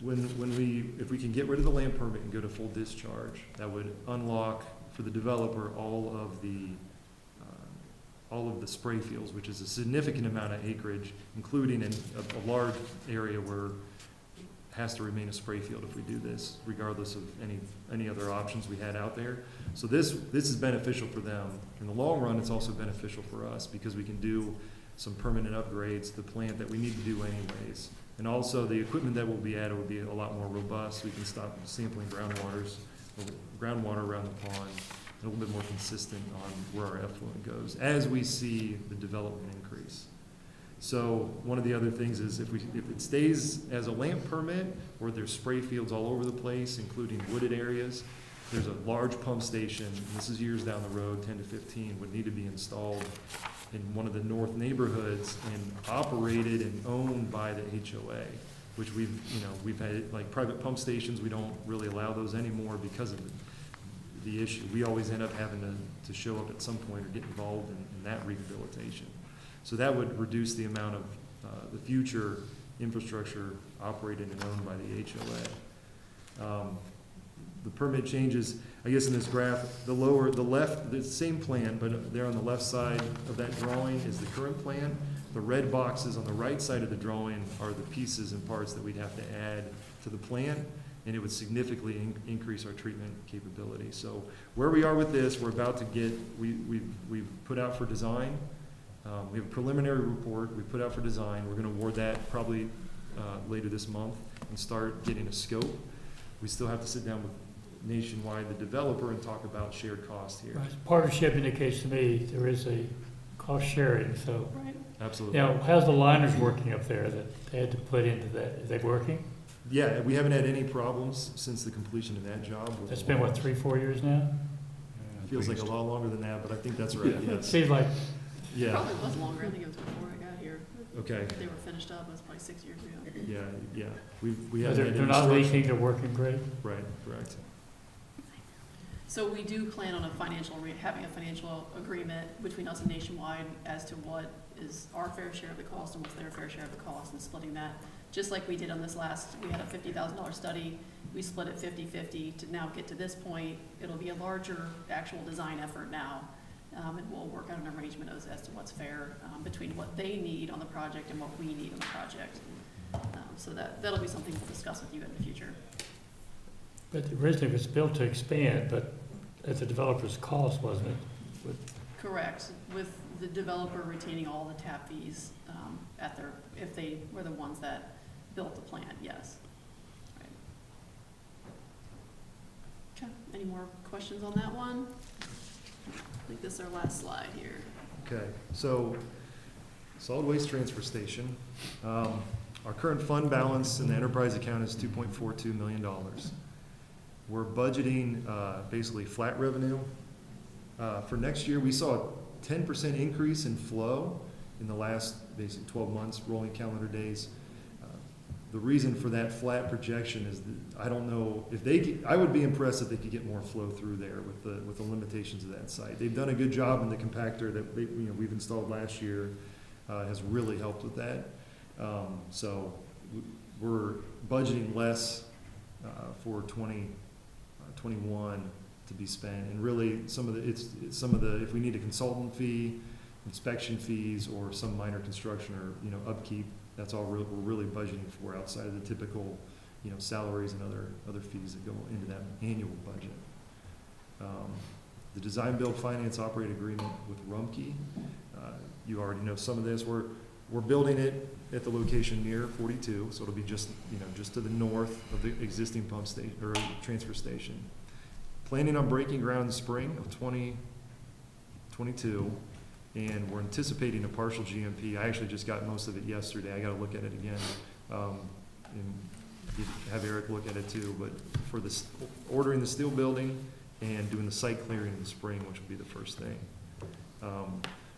if we can get rid of the LAMP permit and go to full discharge, that would unlock for the developer all of the spray fields, which is a significant amount of acreage, including in a large area where it has to remain a spray field if we do this, regardless of any other options we had out there. So this is beneficial for them. In the long run, it's also beneficial for us because we can do some permanent upgrades to the plant that we need to do anyways. And also, the equipment that will be added will be a lot more robust. We can stop sampling groundwater around the pond, a little bit more consistent on where our effluent goes as we see the development increase. So one of the other things is if it stays as a LAMP permit, or there's spray fields all over the place, including wooded areas, there's a large pump station, and this is years down the road, 10 to 15, would need to be installed in one of the north neighborhoods and operated and owned by the HOA, which we've had, like private pump stations, we don't really allow those anymore because of the issue. We always end up having to show up at some point or get involved in that rehabilitation. So that would reduce the amount of the future infrastructure operated and owned by the HOA. The permit changes, I guess in this graph, the left, the same plan, but there on the left side of that drawing is the current plan. The red boxes on the right side of the drawing are the pieces and parts that we'd have to add to the plant, and it would significantly increase our treatment capability. So where we are with this, we're about to get, we've put out for design. We have a preliminary report we put out for design. We're gonna award that probably later this month and start getting a scope. We still have to sit down with Nationwide, the developer, and talk about shared cost here.
Right. Partnership indicates to me there is a cost sharing, so.
Right.
Absolutely.
Now, how's the liners working up there that they had to put into that? Is they working?
Yeah, we haven't had any problems since the completion of that job.
It's been, what, 3-4 years now?
Feels like a lot longer than that, but I think that's right, yes.
Seems like,
Yeah,
Probably was longer. I think it was before I got here.
okay,
They were finished up. It was probably 6 years ago.
yeah. We haven't had
they're
any
not
structure-
leaking, they're working great.
Right, correct.
So we do plan on having a financial agreement between us and Nationwide as to what is our fair share of the cost and what's their fair share of the cost, and splitting that. Just like we did on this we had a $50,000 study, we split it 50-50 to now get to this point. It'll be a larger actual design effort now, and we'll work out an arrangement as to what's fair between what they need on the project and what we need on the project. So that'll be something we'll discuss with you in the future.
But originally it was built to expand, but at the developer's cost, wasn't it?
Correct, with the developer retaining all the tap fees at their, if they were the ones that built the plant, yes. Right. Okay, any more questions on that one? I think this is our last slide here.
Okay, so solid waste transfer station. Our current fund balance in the enterprise account is $2.42 million. We're budgeting basically flat revenue. For next year, we saw a 10% increase in flow in the last basically 12 months, rolling calendar days. The reason for that flat projection is that I don't know if I would be impressed if they could get more flow through there with the limitations of that site. They've done a good job, and the compactor that we've installed last year has really helped with that. So we're budgeting less for 2021 to be spent, and really some of the if we need a consultant fee, inspection fees, or some minor construction or upkeep, that's all we're really budgeting for outside of the typical salaries and other fees that go into that annual budget. The design build finance operate agreement with Rumpke, you already know some of this. We're building it at the location near 42, so it'll be just to the north of the existing pump station or transfer station. Planning on breaking ground in the spring of 2022, and we're anticipating a partial GMP. I actually just got most of it yesterday. I got to look at it again, and have Eric look at it too. But for this, ordering the steel building and doing the site clearing in the spring, which will be the first thing.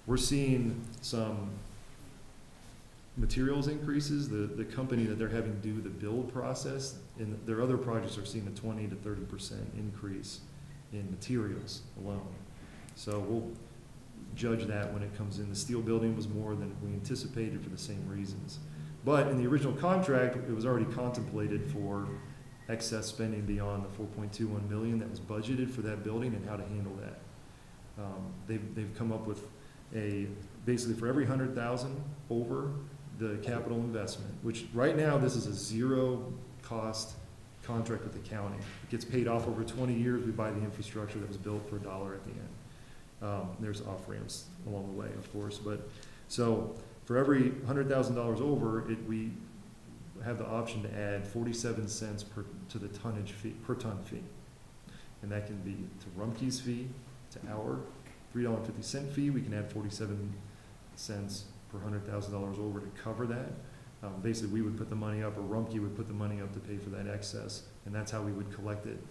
We're seeing some materials increases. The company that they're having do the build process, and their other projects are seeing a 20 to 30% increase in materials alone. So we'll judge that when it comes in. The steel building was more than we anticipated for the same reasons. But in the original contract, it was already contemplated for excess spending beyond the $4.21 million that was budgeted for that building and how to handle that. They've come up with basically for every 100,000 over the capital investment, which right now this is a zero cost contract with the county. It gets paid off over 20 years. We buy the infrastructure that was built for $1 at the end. There's off ramps along the way, of course, but so for every $100,000 over, we have the option to add 47 cents to the tonnage fee, per ton fee, and that can be to Rumpke's fee, to our $3.50 fee. We can add 47 cents per $100,000 over to cover that. Basically, we would put the money up, or Rumpke would put the money up to pay for that excess, and that's how we would collect it.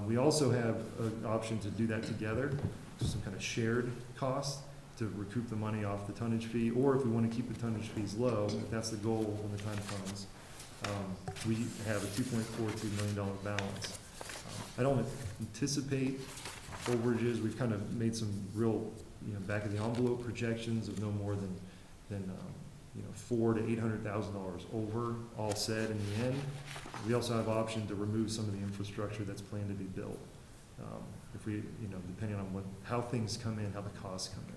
We also have an option to do that together, some kind of shared cost to recoup the money off the tonnage fee, or if we want to keep the tonnage fees low, if that's the goal when the time comes, we have a $2.42 million balance. I don't anticipate overages. We've kind of made some real, back of the envelope projections of no more than $400,000 to $800,000 over, all said in the end. We also have option to remove some of the infrastructure that's planned to be built. If we, depending on how things come in, how the costs come in.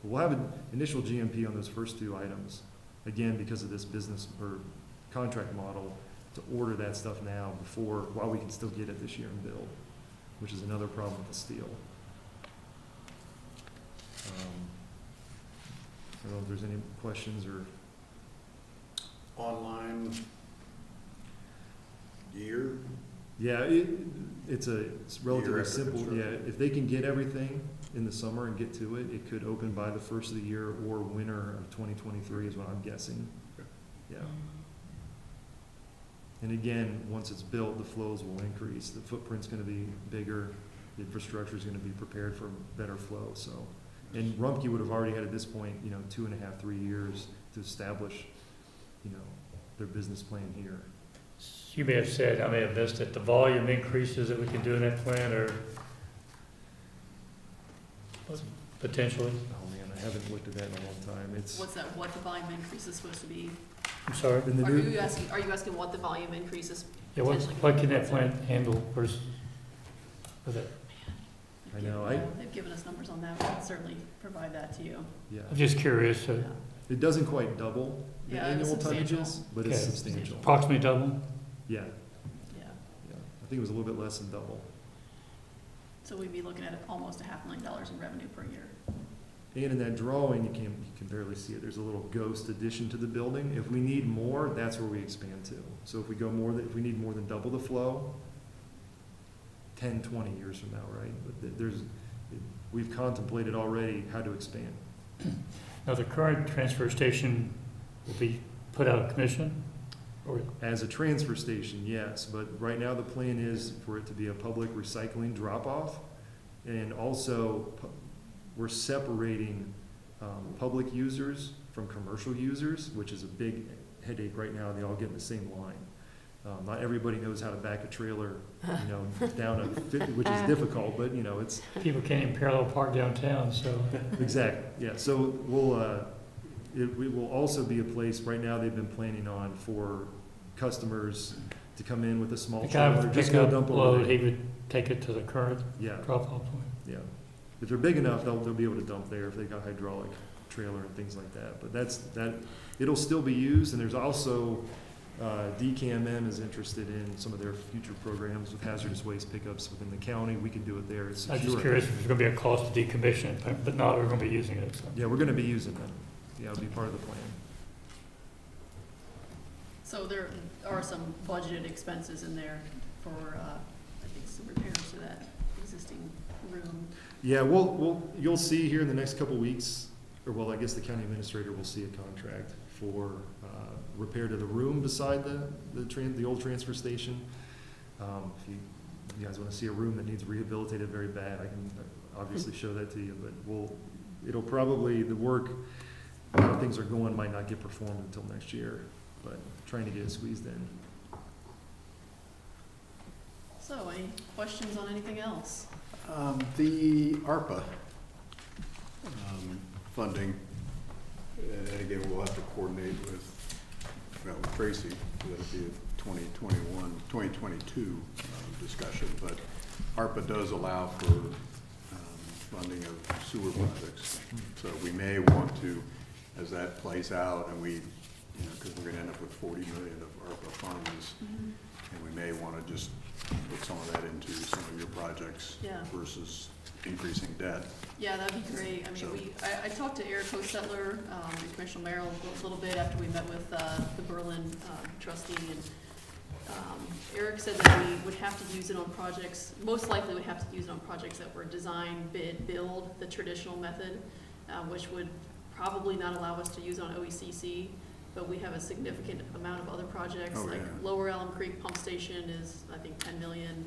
But we'll have an initial GMP on those first two items, again, because of this business or contract model, to order that stuff now while we can still get it this year and build, which is another problem with the steel. I don't know if there's any questions or.
Online year?
Yeah, it's relatively
Year after
simple. Yeah,
construction.
if they can get everything in the summer and get to it, it could open by the first of the year or winter of 2023 is what I'm guessing.
Okay.
Yeah. And again, once it's built, the flows will increase. The footprint's going to be bigger. The infrastructure is going to be prepared for better flow. So, and Rumpke would have already had at this point, 2.5, 3 years to establish, their business plan here.
You may have said, I may have missed it, the volume increases that we can do in that plant are potentially?
Oh man, I haven't looked at that in a long time.
What the volume increase is supposed to be?
I'm sorry?
In the
Are
new,
you asking what the volume increase is?
Yeah, what can that plant handle versus with it?
I know,
They've given us numbers on that. We can certainly provide that to you.
yeah.
I'm just curious,
Yeah.
It doesn't quite double the
Yeah, it's
annual
substantial.
tonnages, but it's
Okay.
substantial.
approximately double?
Yeah,
Yeah.
yeah. I think it was a little bit less than double.
So we'd be looking at almost $500,000 in revenue per year.
And in that drawing, you can barely see it, there's a little ghost addition to the building. If we need more, that's where we expand to. So if we go more than, if we need more than double the flow, 10, 20 years from now, right? But we've contemplated already how to expand.
Now, the current transfer station will be put out of commission? Or,
As a transfer station, yes, but right now the plan is for it to be a public recycling drop-off. And also, we're separating public users from commercial users, which is a big headache right now. They all get in the same line. Not everybody knows how to back a trailer, down a 50, which is difficult, but, it's,
people can't even parallel park downtown, so.
exactly, yeah. So we will also be a place, right now they've been planning on for customers to come in with a small
The guy
trailer,
would
just
pick
go
up
dump over
load,
there.
he would take it to the current
Yeah,
drop-off point.
yeah. If they're big enough, they'll be able to dump there if they've got hydraulic trailer and things like that. But it'll still be used, and there's also, DKMM is interested in some of their future programs with hazardous waste pickups within the county. We can do it there, it's
I was
secure.
just curious if there's gonna be a cost to decommission it, but not, we're gonna be using it, so.
Yeah, we're gonna be using them. Yeah, it'll be part of the plan.
So there are some budgeted expenses in there for, I think, some repairs to that existing room.
Yeah, you'll see here in the next couple weeks, or well, I guess the county administrator will see a contract for repair to the room beside the old transfer station. If you guys want to see a room that needs rehabilitated very bad, I can obviously show that to you, but it'll probably, the work, how things are going might not get performed until next year, but trying to get it squeezed in.
So, any questions on anything else?
The ARPA funding, and again, we'll have to coordinate with Tracy, that'll be a 2022 discussion, but ARPA does allow for funding of sewer projects. So we may want to, as that plays out, and we, because we're gonna end up with 40 million of ARPA funds, and we may want to just put some of that into some of your projects
Yeah.
versus increasing debt.
Yeah, that'd be great. I mean, I talked to Eric Hostettler and Commissioner Merrill a little bit after we met with the Berlin trustee, and Eric said that we would have to use it on projects, most likely we'd have to use it on projects that were design, bid, build, the traditional method, which would probably not allow us to use it on OECC, but we have a significant amount of other projects,
Oh,
like
yeah.
Lower Elm Creek Pump Station is, I think, 10 million.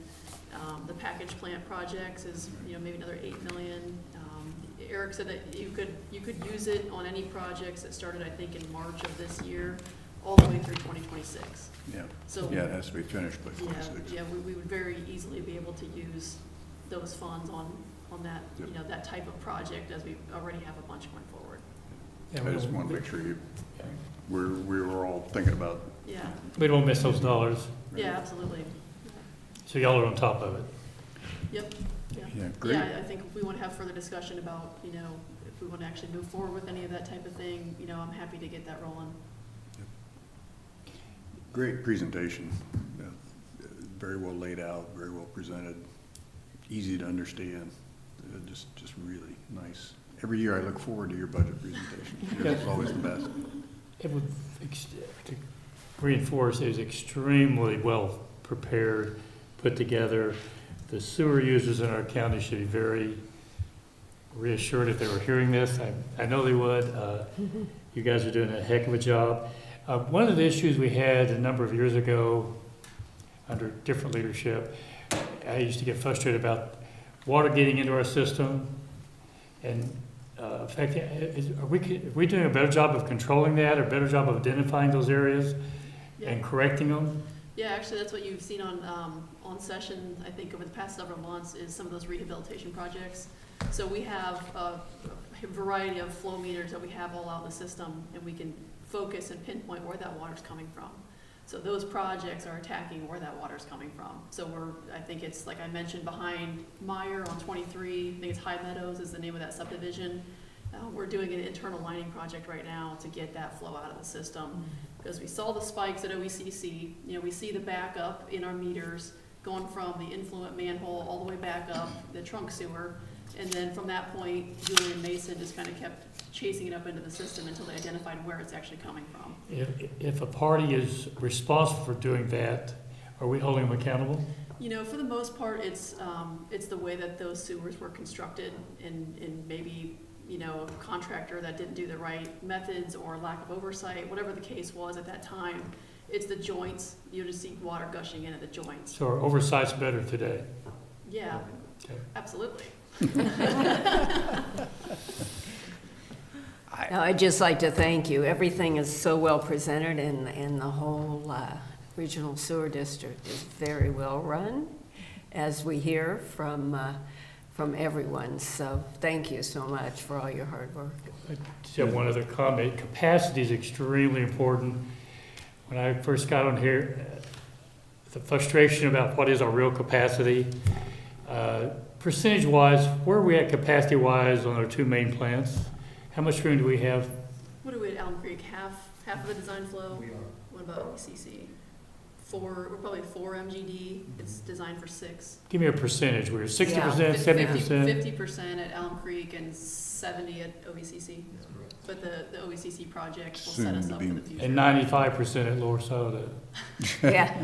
The package plant projects is, maybe another 8 million. Eric said that you could use it on any projects that started, I think, in March of this year, all the way through 2026.
Yeah.
So,
Yeah, it has to be finished by
yeah,
26.
yeah, we would very easily be able to use those funds on that,
Yep.
that type of project, as we already have a bunch going forward.
Yeah,
I just want to make sure we were all thinking about.
Yeah,
we don't miss those dollars,
yeah, absolutely.
so y'all are on top of it.
Yep, yeah.
Yeah, great.
Yeah, I think if we want to have further discussion about, if we want to actually move forward with any of that type of thing, I'm happy to get that rolling.
Great presentation. Very well laid out, very well presented, easy to understand. Just really nice. Every year I look forward to your budget presentation. It's always the best.
It would, to reinforce, it was extremely well prepared, put together. The sewer users in our county should be very reassured if they were hearing this. I know they would. You guys are doing a heck of a job. One of the issues we had a number of years ago, under different leadership, I used to get frustrated about water getting into our system and affecting, are we doing a better job of controlling that, or a better job of identifying those areas and correcting them?
Yeah, actually, that's what you've seen on session, I think, over the past several months, is some of those rehabilitation projects. So we have a variety of flow meters that we have all out in the system, and we can focus and pinpoint where that water's coming from. So those projects are attacking where that water's coming from. So I think it's, like I mentioned, behind Meyer on 23, I think it's High Meadows is the name of that subdivision. We're doing an internal lining project right now to get that flow out of the system. Because we saw the spikes at OECC, we see the backup in our meters, going from the influent manhole all the way back up the trunk sewer. And then from that point, Julie and Mason just kind of kept chasing it up into the system until they identified where it's actually coming from.
If a party is responsible for doing that, are we holding them accountable?
You know, for the most part, it's the way that those sewers were constructed and maybe, you know, a contractor that didn't do the right methods or lack of oversight, whatever the case was at that time. It's the joints, you just see water gushing in at the joints.
So our oversight's better today?
Yeah,
Okay.
absolutely.
No, I'd just like to thank you. Everything is so well presented, and the whole regional sewer district is very well run, as we hear from everyone. So thank you so much for all your hard work.
I just have one other comment. Capacity is extremely important. When I first got on here, the frustration about what is our real capacity. Percentage-wise, where are we at capacity-wise on our two main plants? How much room do we have?
What are we at Elm Creek? Half of the design flow?
We are.
What about OCC? We're probably 4 MGD. It's designed for 6.
Give me a percentage. We're 60%,
50%
70%?
50% at Elm Creek and 70 at OVCC. But the OVCC project will set us
Soon to
up
be-
for the future.
And 95% at Lower Soda.
Yeah,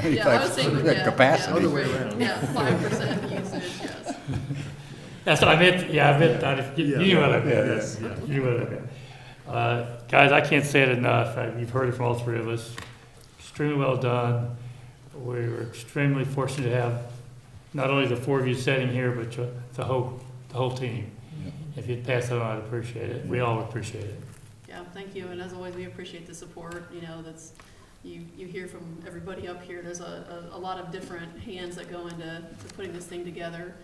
Yeah, I was saying, yeah,
capacity.
yeah,
Other way
right.
around.
Yeah, 5% usage, yes.
That's what I meant. Yeah, I meant, you knew what I meant.
Yes.
You knew what I meant. Guys, I can't say it enough. You've heard it from all three of us. Extremely well done. We were extremely fortunate to have not only the four of you sitting here, but the whole team. If you'd pass that on, I'd appreciate it. We all appreciate it.
Yeah, thank you, and as always, we appreciate the support, you know, you hear from everybody up here, there's a lot of different hands that go into putting this thing together,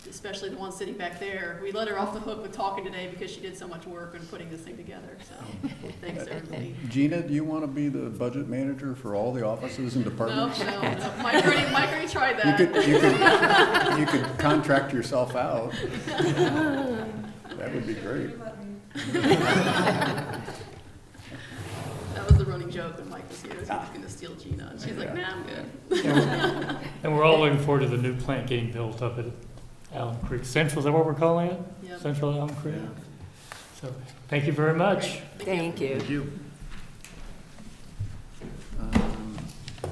especially the one sitting back there. We let her off the hook with talking today because she did so much work in putting this thing together, so thanks to everybody.
Gina, do you want to be the budget manager for all the offices and
No,
departments?
no, Mike already tried
You
that.
you could contract yourself out. That would be great.
That was the running joke when Mike was here, is he was gonna steal Gina, and she's like, nah, I'm good.
And we're all looking forward to the new plant getting built up at Allen Creek Central. Is that what we're calling it?
Yep.
Central Allen Creek? So, thank you very much.
thank you.
Thank you.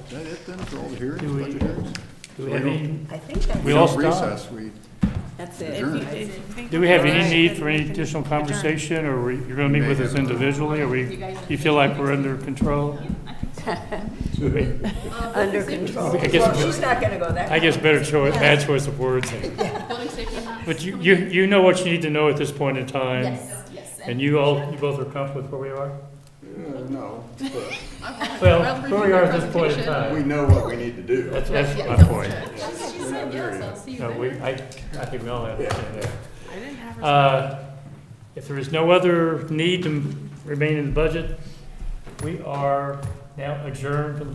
Is that it then for all the hearings,
Do we-
budget hearings?
Do we have any,
I think that's,
We all
don't
stop.
recess, we
that's it.
adjourn.
do we have any
Alright.
need for any additional conversation, or you're gonna meet with us individually, or you feel like we're under control?
Under control.
I guess-
Well, she's not gonna go that.
I guess
far.
bad choice of words.
Building safety maps.
But you know what you need to know at this point in time.
Yes.
And you both are comfortable with where we are?
No, but
Well, where we are at this point in
we
time.
know what we need to do.
That's my point.
She said yes, I'll see you
No,
there.
I think we all understand that. If there is no other need to remain in the budget, we are now adjourned from the